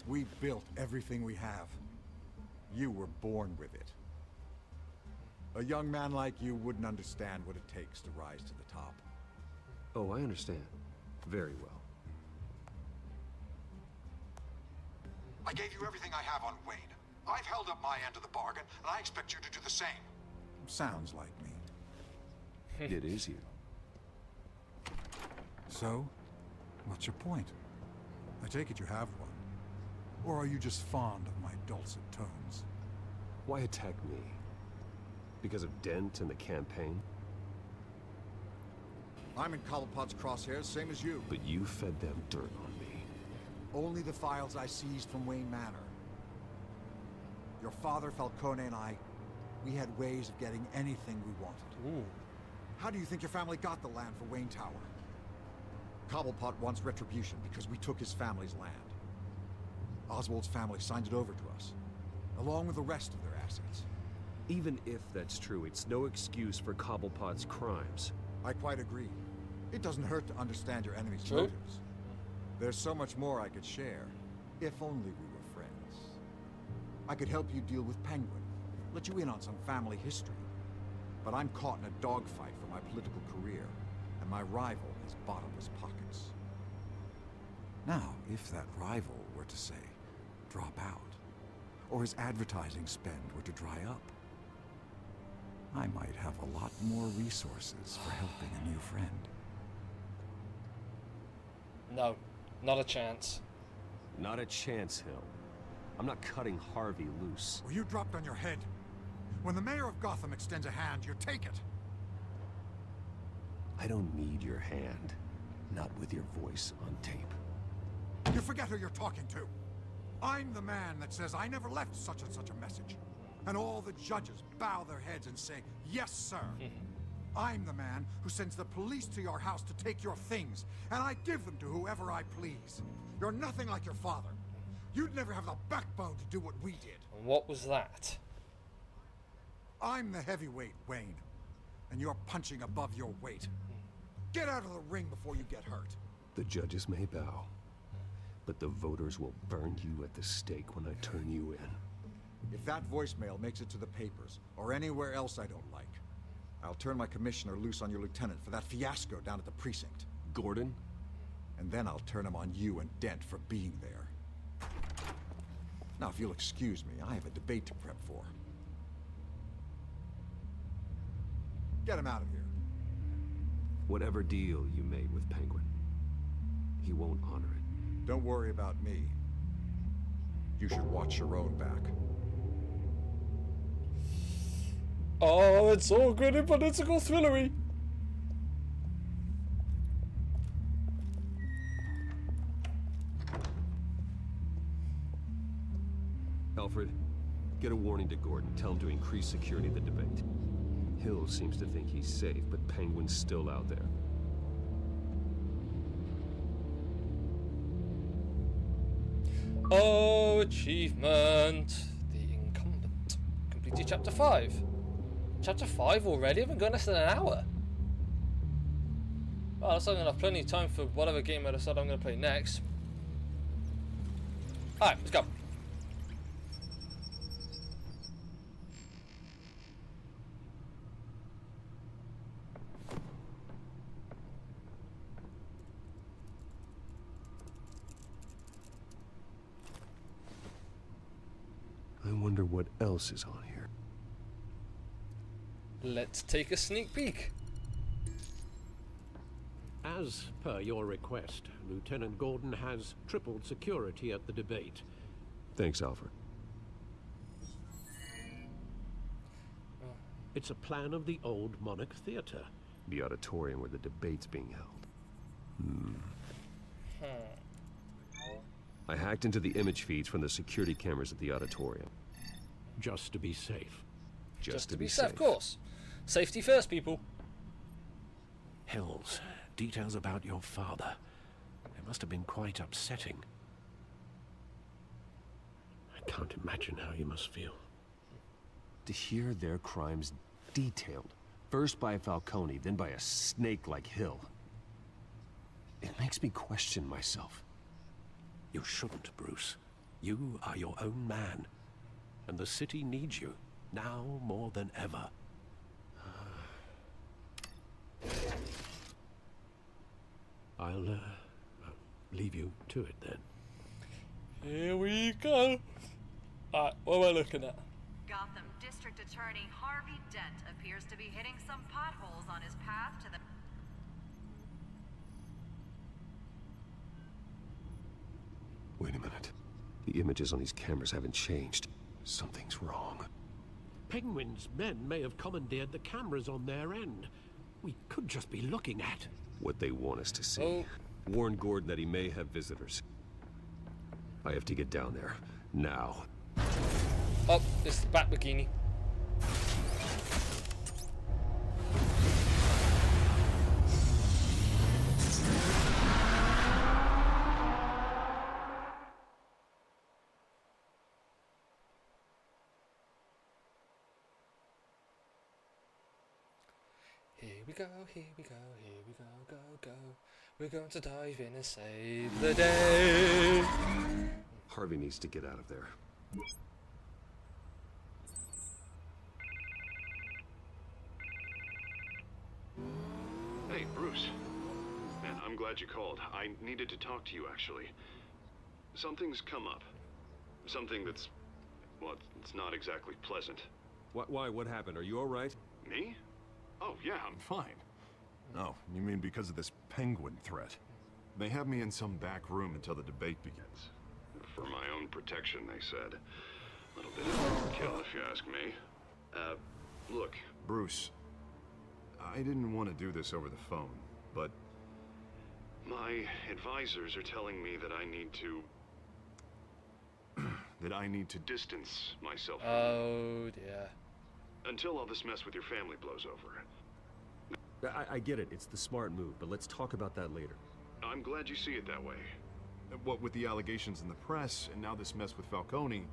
We built everything we have. You were born with it. A young man like you wouldn't understand what it takes to rise to the top. Oh, I understand. Very well. I gave you everything I have on Wayne. I've held up my end of the bargain, and I expect you to do the same. Sounds like me. It is you. So, what's your point? I take it you have one. Or are you just fond of my dulcet tones? Why attack me? Because of Dent and the campaign? I'm in Cobblepot's crosshairs, same as you. But you fed them dirt on me. Only the files I seized from Wayne Manor. Your father, Falcone, and I, we had ways of getting anything we wanted. Ooh. How do you think your family got the land for Wayne Tower? Cobblepot wants retribution because we took his family's land. Oswald's family signed it over to us, along with the rest of their assets. Even if that's true, it's no excuse for Cobblepot's crimes. I quite agree. It doesn't hurt to understand your enemy's True. motives. There's so much more I could share, if only we were friends. I could help you deal with Penguin, let you in on some family history. But I'm caught in a dogfight for my political career, and my rival has bottomless pockets. Now, if that rival were to say, drop out, or his advertising spend were to dry up, I might have a lot more resources for helping a new friend. No, not a chance. Not a chance, Hill. I'm not cutting Harvey loose. Well, you dropped on your head. When the mayor of Gotham extends a hand, you take it. I don't need your hand. Not with your voice on tape. You forget who you're talking to. I'm the man that says I never left such and such a message. And all the judges bow their heads and say, yes, sir. I'm the man who sends the police to your house to take your things, and I give them to whoever I please. You're nothing like your father. You'd never have the backbone to do what we did. And what was that? I'm the heavyweight, Wayne, and you're punching above your weight. Get out of the ring before you get hurt. The judges may bow, but the voters will burn you at the stake when I turn you in. If that voicemail makes it to the papers, or anywhere else I don't like, I'll turn my commissioner loose on your lieutenant for that fiasco down at the precinct. Gordon? And then I'll turn him on you and Dent for being there. Now, if you'll excuse me, I have a debate to prep for. Get him out of here. Whatever deal you made with Penguin, he won't honor it. Don't worry about me. You should watch your own back. Oh, it's all good and political thrillery. Alfred, get a warning to Gordon. Tell him to increase security of the debate. Hill seems to think he's safe, but Penguin's still out there. Oh, achievement. The Incumbent. Completed Chapter 5. Chapter 5 already? I've been going less than an hour. Well, looks like I'm going to have plenty of time for whatever game I decide I'm going to play next. Alright, let's go. I wonder what else is on here. Let's take a sneak peek. As per your request, Lieutenant Gordon has tripled security at the debate. Thanks, Alfred. It's a plan of the old Monarch Theater. The auditorium where the debate's being held. I hacked into the image feeds from the security cameras at the auditorium. Just to be safe. Just to be safe, of course. Safety first, people. Hills, details about your father. It must have been quite upsetting. I can't imagine how you must feel. To hear their crimes detailed, first by Falcone, then by a snake like Hill. It makes me question myself. You shouldn't, Bruce. You are your own man, and the city needs you, now more than ever. I'll leave you to it then. Here we go. Alright, what am I looking at? Gotham District Attorney Harvey Dent appears to be hitting some potholes on his path to the... Wait a minute. The images on these cameras haven't changed. Something's wrong. Penguin's men may have commandeered the cameras on their end. We could just be looking at What they want us to see. Oh. Warn Gordon that he may have visitors. I have to get down there. Now. Oh, it's the Bat Bikini. Here we go, here we go, here we go, go, go. We're going to dive in and save the day. Harvey needs to get out of there. Hey, Bruce. Man, I'm glad you called. I needed to talk to you, actually. Something's come up. Something that's... well, it's not exactly pleasant. Why? What happened? Are you all right? Me? Oh, yeah, I'm fine. Oh, you mean because of this penguin threat? They have me in some back room until the debate begins. For my own protection, they said. A little bit of overkill, if you ask me. Look. Bruce, I didn't want to do this over the phone, but... my advisors are telling me that I need to... that I need to distance myself from Oh dear. until all this mess with your family blows over. I get it. It's the smart move, but let's talk about that later. I'm glad you see it that way. What with the allegations in the press, and now this mess with Falcone,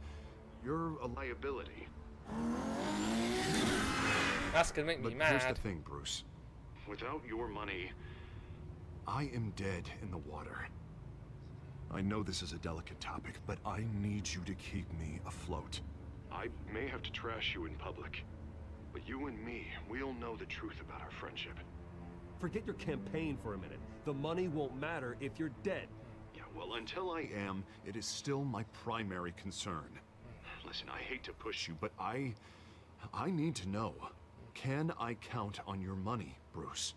you're a liability. That's gonna make me mad. Here's the thing, Bruce. Without your money... I am dead in the water. I know this is a delicate topic, but I need you to keep me afloat. I may have to trash you in public, but you and me, we'll know the truth about our friendship. Forget your campaign for a minute. The money won't matter if you're dead. Yeah, well, until I am, It is still my primary concern. listen, I hate to push you, But I need to know. Can I count on your money, Bruce?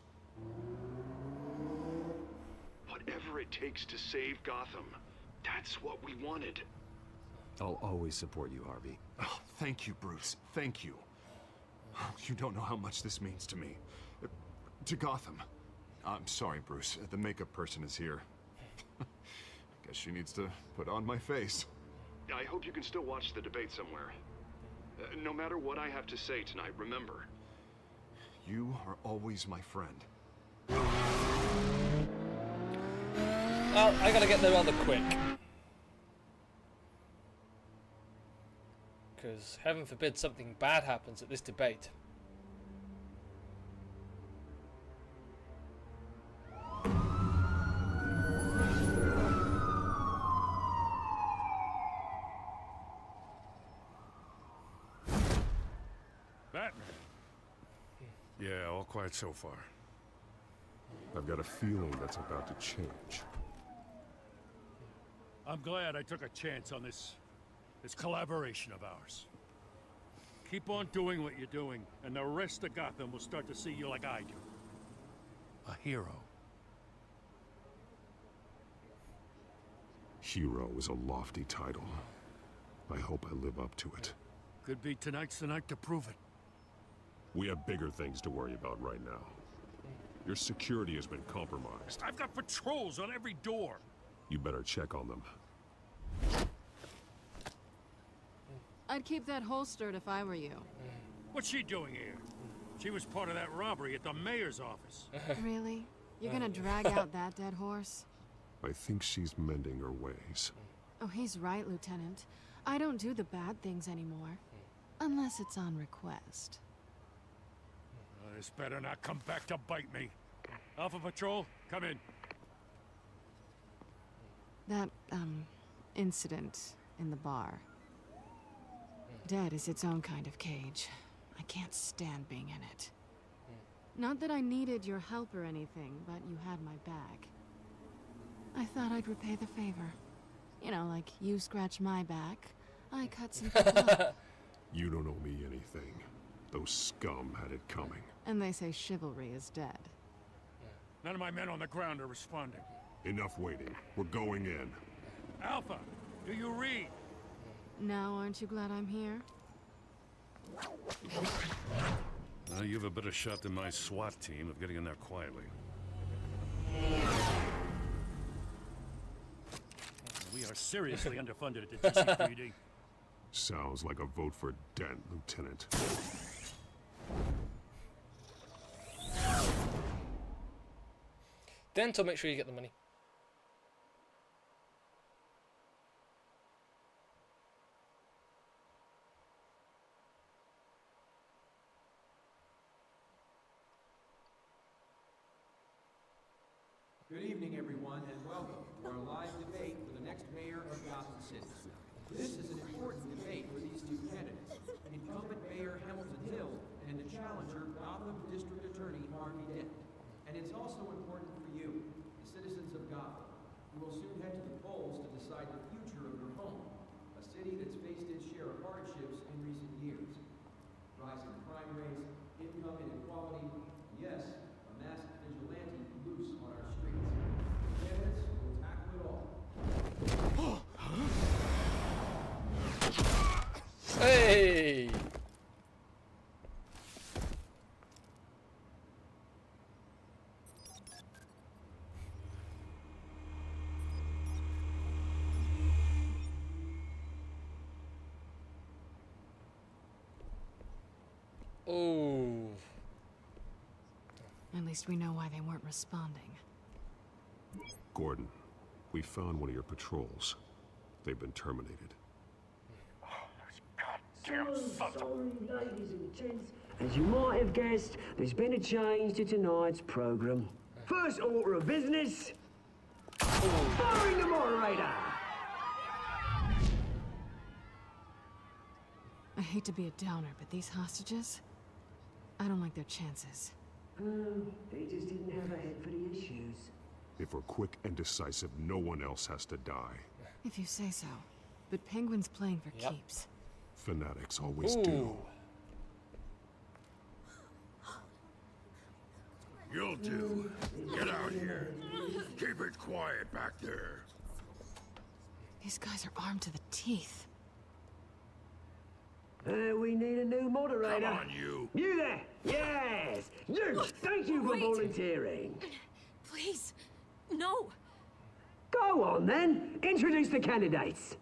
whatever it takes to save Gotham, that's what we wanted. I'll always support you, Harvey. Oh, thank you, Bruce. Thank you. You don't know how much this means to me. To Gotham. I'm sorry, Bruce. The makeup person is here. Guess she needs to put on my face. I hope you can still watch the debate somewhere. No matter what I have to say tonight, remember. You are always my friend. Well, I gotta get there rather quick. Because heaven forbid something bad happens at this debate. Batman. Yeah, all quiet so far. I've got a feeling that's about to change. I'm glad I took a chance on this collaboration of ours. Keep on doing what you're doing, and the rest of Gotham will start to see you like I do. A hero. Hero is a lofty title. I hope I live up to it. Could be tonight's the night to prove it. We have bigger things to worry about right now. Your security has been compromised. I've got patrols on every door. You better check on them. I'd keep that holstered if I were you. What's she doing here? She was part of that robbery at the mayor's office. Really? You're gonna drag out that dead horse? I think she's mending her ways. Oh, he's right, Lieutenant. I don't do the bad things anymore. Unless it's on request. This better not come back to bite me. Alpha Patrol, come in. That, incident in the bar. Dead is its own kind of cage. I can't stand being in it. Not that I needed your help or anything, but you had my back. I thought I'd repay the favor. You know, like you scratch my back, I cut some people up. You don't owe me anything. Those scum had it coming. And they say chivalry is dead. None of my men on the ground are responding. Enough waiting. We're going in. Alpha, do you read? Now, aren't you glad I'm here? Well, you have a better shot than my SWAT team of getting in there quietly. We are seriously underfunded at the GCPD. Sounds like a vote for Dent, Lieutenant. Dent will make sure you get the money. Good evening, everyone, and welcome to our live debate for the next mayor of Gotham City. This is an important debate for these two candidates, incumbent Mayor Hamilton Hill and the challenger Gotham District Attorney Harvey Dent. And it's also important for you, the citizens of Gotham, who will soon head to the polls to decide the future of your home, a city that's faced its share of hardships in recent years. Rising crime rates, income inequality, and yes, a masked vigilante loose on our streets. Candidates will tackle it all. Hey! Oh. At least we know why they weren't responding. Gordon, we found one of your patrols. They've been terminated. Sorry, ladies and gents. As you might have guessed, there's been a change to tonight's program. First order of business, firing the moderator. I hate to be a downer, but these hostages, I don't like their chances. They just didn't have a head for the issues. If we're quick and decisive, no one else has to die. If you say so. But Penguin's playing for keeps. Fanatics always do. You'll do. Get out here. Keep it quiet back there. These guys are armed to the teeth. We need a new moderator. Come on, you. You there! Yes! You! Thank you for volunteering. Please, no. Go on, then. Introduce the candidates.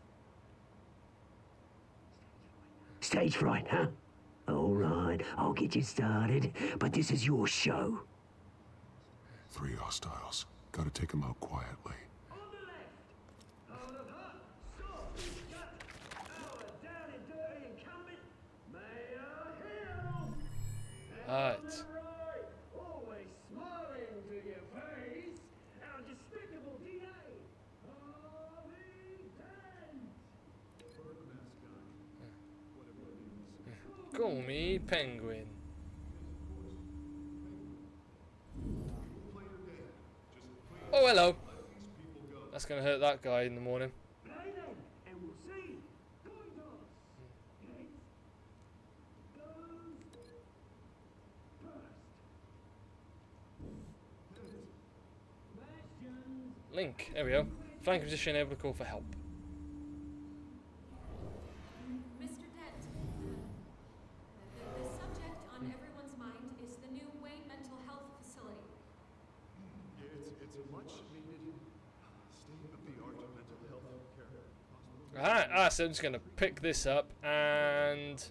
Stage fright, huh? All right, I'll get you started, but this is your show. 3 hostiles. Gotta take them out quietly. Alright. Always smiling to your face. Our despicable DA, Harvey Dent. Call me Penguin. Oh, hello. That's gonna hurt that guy in the morning. Play then, and we'll see. Link, there we go. Flank position, able to call for help. Mr. Dent, the subject on everyone's mind is the new Wayne Mental Health Facility. It's a much-needed state-of-the-art mental health care. Alright, so I'm just going to pick this up and...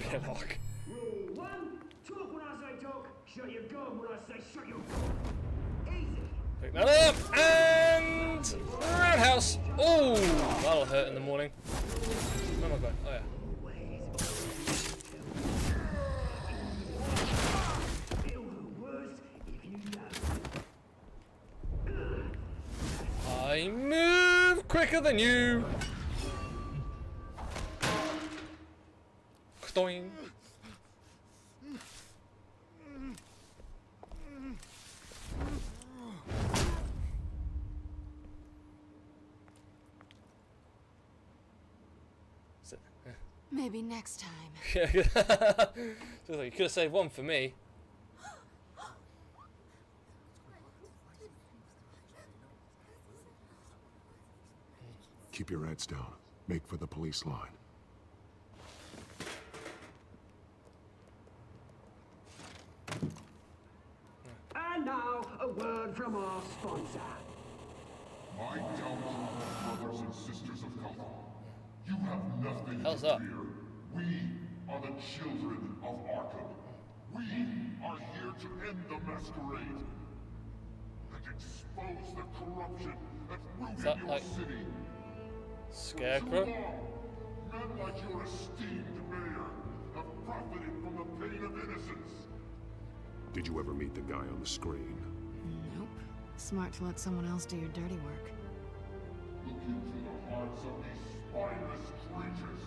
Pillock. Rule 1, talk when I say talk, shut your gun when I say shut your gun. Easy. Pick that up, and... roundhouse! Oh, that'll hurt in the morning. Where am I going? Oh, yeah. I move quicker than you. Doing. Maybe next time. Yeah. So you could have saved one for me. Keep your heads down. Make for the police line. And now, a word from our sponsor. My downfall, brothers and sisters of Gotham. You have nothing How's to that? fear. We are the children of Arkham. We are here to end the masquerade and expose the corruption that ruined your like city. Scarecrow? For too long, men like your esteemed mayor have profited from the pain of innocence. Did you ever meet the guy on the screen? Nope. Smart to let someone else do your dirty work. Look into the hearts of these spineless creatures,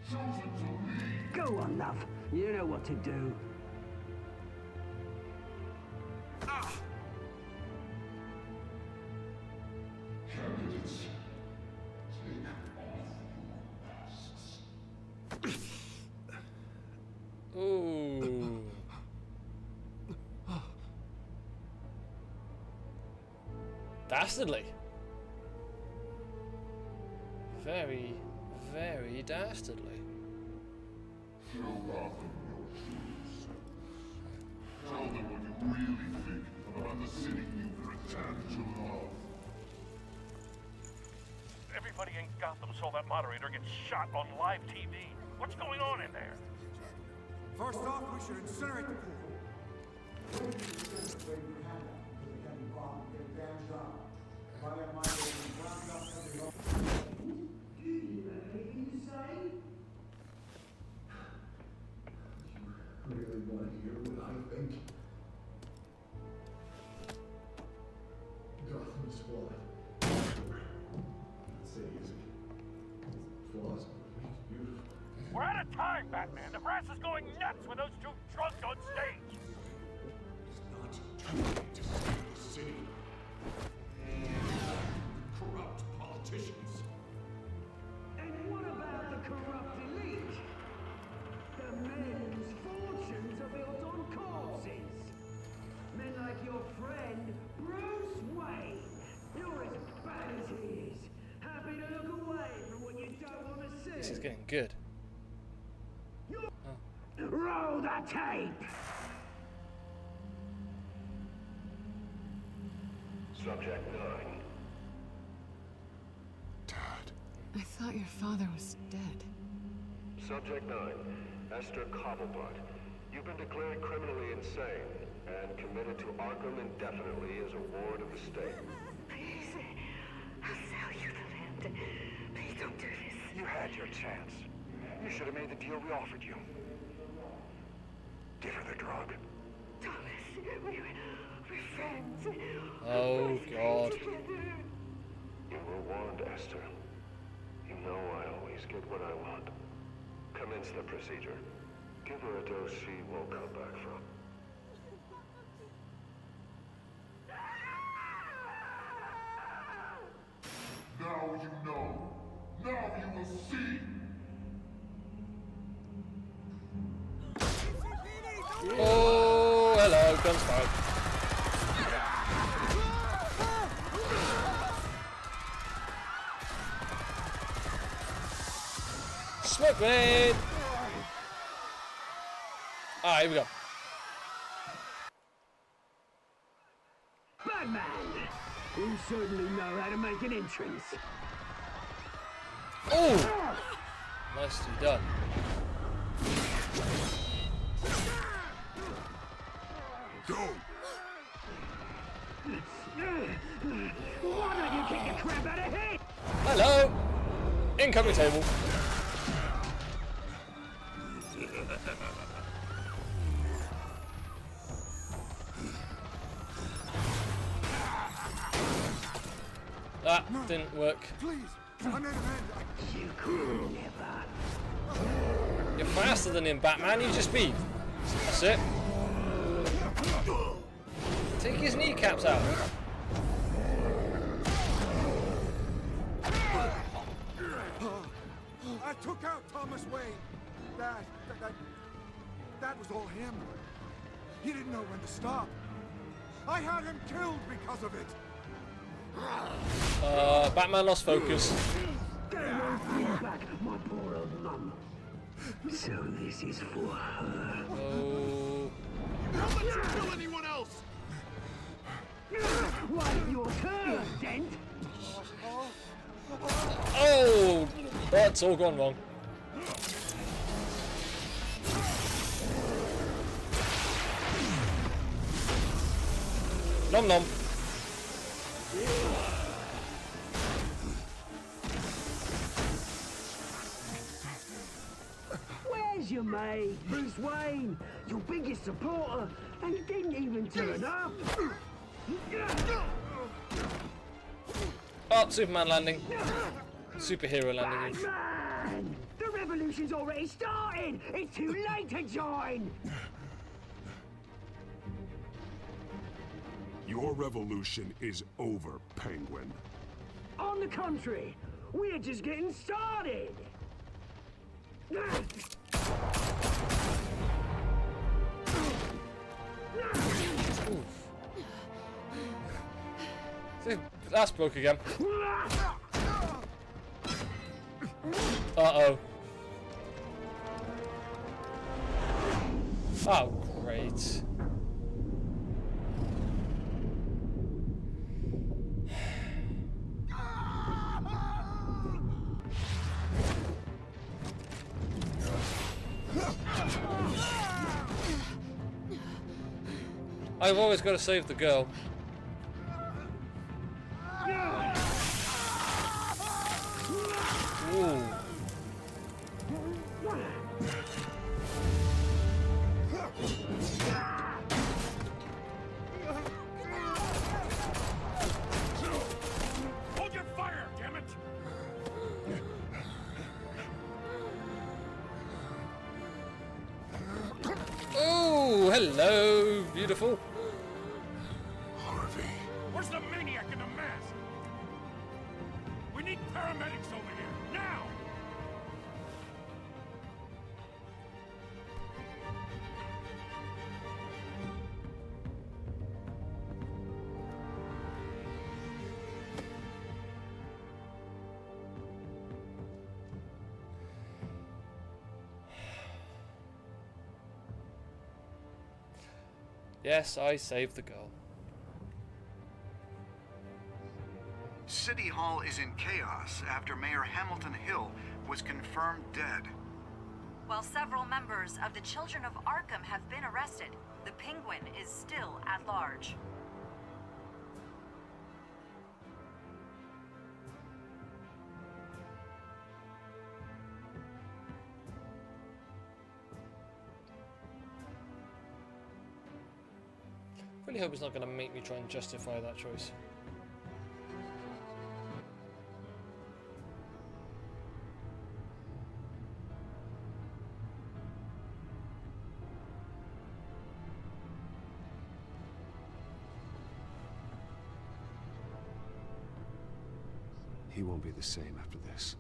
chosen to lead. Go on, love. You know what to do. Candidates, take off your masks. Ooh. Dastardly. Very, very dastardly. Show Gotham your shoes. Tell them what you really think about the city you pretend to love. Everybody in Gotham saw that moderator get shot on live TV. What's going on in there? First off, we should incinerate the pool. Really want to hear what I think? Gotham's flawed. Not so easy. Flaws are beautiful. We're out of time, Batman. The brass is going nuts with those two drunks on stage. It's not too late to save the city. Corrupt politicians. And what about the corrupt elite? The men whose fortunes are built on corpses. Men like your friend, Bruce Wayne. You're as bad as he is. Happy to look away from what you don't want to see. This is getting good. Roll the tape! Subject 9. I thought your father was dead. Subject 9, Esther Cobblepot. You've been declared criminally insane and committed to Arkham indefinitely as a ward of the state. Please, I'll sell you the land. Please don't do this. You had your chance. You should have made the deal we offered you. Give her the drug. Thomas, we're friends. Oh, God. You were warned, Esther. You know I always get what I want. Commence the procedure. Give her a dose she won't come back from. Now you know. Now you will see. Oh, hello, guns fired. Smoke grenade! Alright, here we go. Batman! You certainly know how to make an entrance. Oh! Nicely done. Go! Why don't you kick the crap out of him? Hello! Incoming table. Didn't work. Please, I made an end. You could never. You're faster than him, Batman. Use your speed. That's it. Take his kneecaps out. I took out Thomas Wayne. That was all him. He didn't know when to stop. I had him killed because of it. Batman lost focus. Bring back my poor old mum. So this is for her. Oh. Don't let you kill anyone else! Right, your turn, Dent! Oh! That's all gone wrong. Nom nom. Where's your mate, Bruce Wayne? Your biggest supporter, and he didn't even turn up. Oh, Superman landing. Superhero landing. Batman! The revolution's already started! It's too late to join! Your revolution is over, Penguin. On the contrary, we're just getting started! That's broke again. Uh-oh. Oh, great. I've always got to save the girl. Ooh. Hold your fire, damn it! Oh, hello, beautiful. Harvey. Where's the maniac in the mask? We need paramedics over here, now! Yes, I saved the girl. City Hall is in chaos after Mayor Hamilton Hill was confirmed dead. While several members of the Children of Arkham have been arrested, the Penguin is still at large. Really hope it's not going to make me try and justify that choice. He won't be the same after this.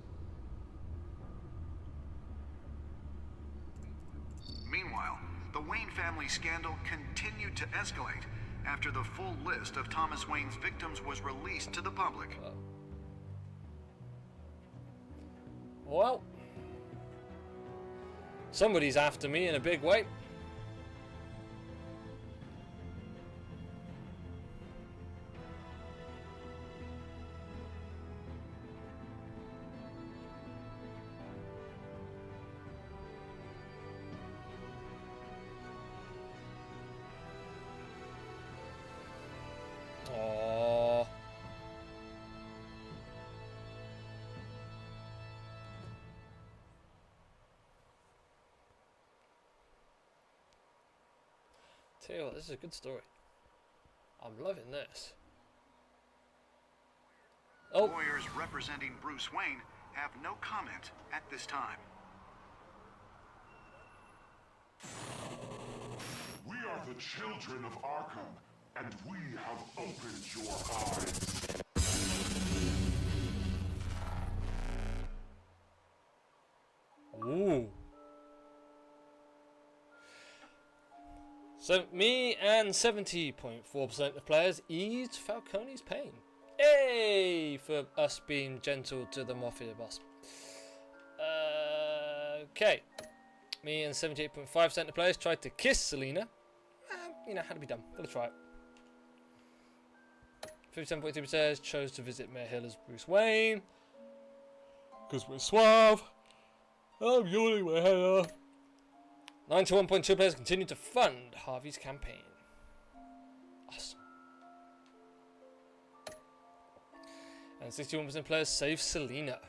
Meanwhile, the Wayne family scandal continued to escalate after the full list of Thomas Wayne's victims was released to the public. Well, somebody's after me in a big way. Aww. Tell you what, this is a good story. I'm loving this. Oh. Lawyers representing Bruce Wayne have no comment at this time. We are the children of Arkham, and we have opened your eyes. Ooh. So me and 70.4% of players eased Falcone's pain. Hey, for us being gentle to the Mafia boss. Okay. Me and 78.5% of players tried to kiss Selina. You know, had to be done. Gotta try it. 57.2% chose to visit Mayor Hill as Bruce Wayne. Because we're suave. I'm yawning my head off. 91.2 players continue to fund Harvey's campaign. Awesome. And 61% players save Selina.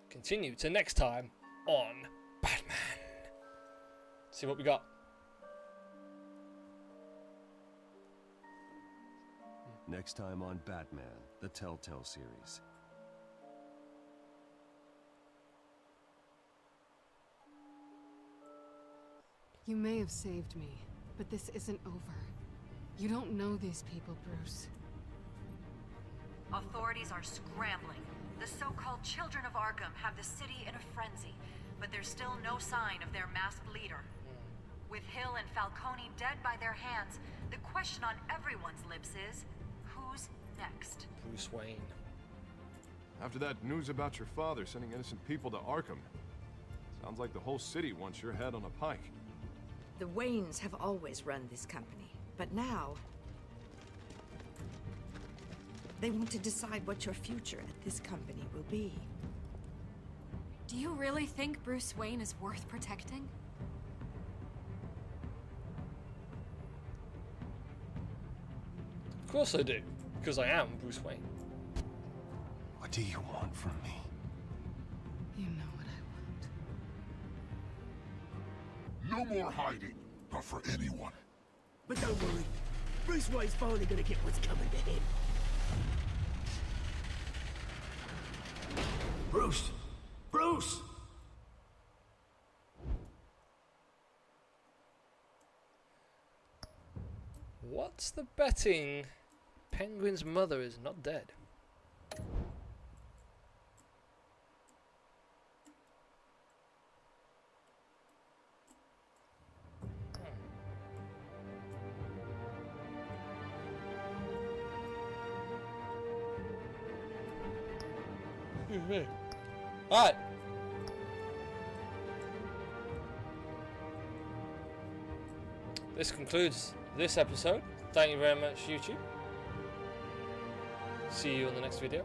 Continue to next time on Batman. See what we got. Next time on Batman, the TellTales series. You may have saved me, but this isn't over. You don't know these people, Bruce. Authorities are scrambling. The so-called Children of Arkham have the city in a frenzy, but there's still no sign of their masked leader. With Hill and Falcone dead by their hands, the question on everyone's lips is, who's next? Bruce Wayne. After that news about your father sending innocent people to Arkham, sounds like the whole city wants your head on a pike. The Waynes have always run this company, but now they want to decide what your future at this company will be. Do you really think Bruce Wayne is worth protecting? Of course I do, because I am Bruce Wayne. What do you want from me? You know what I want. No more hiding, not for anyone. But don't worry, Bruce Wayne's finally gonna get what's coming to him. Bruce! Bruce! What's the betting? Penguin's mother is not dead. Alright. This concludes this episode. Thank you very much, YouTube. See you on the next video.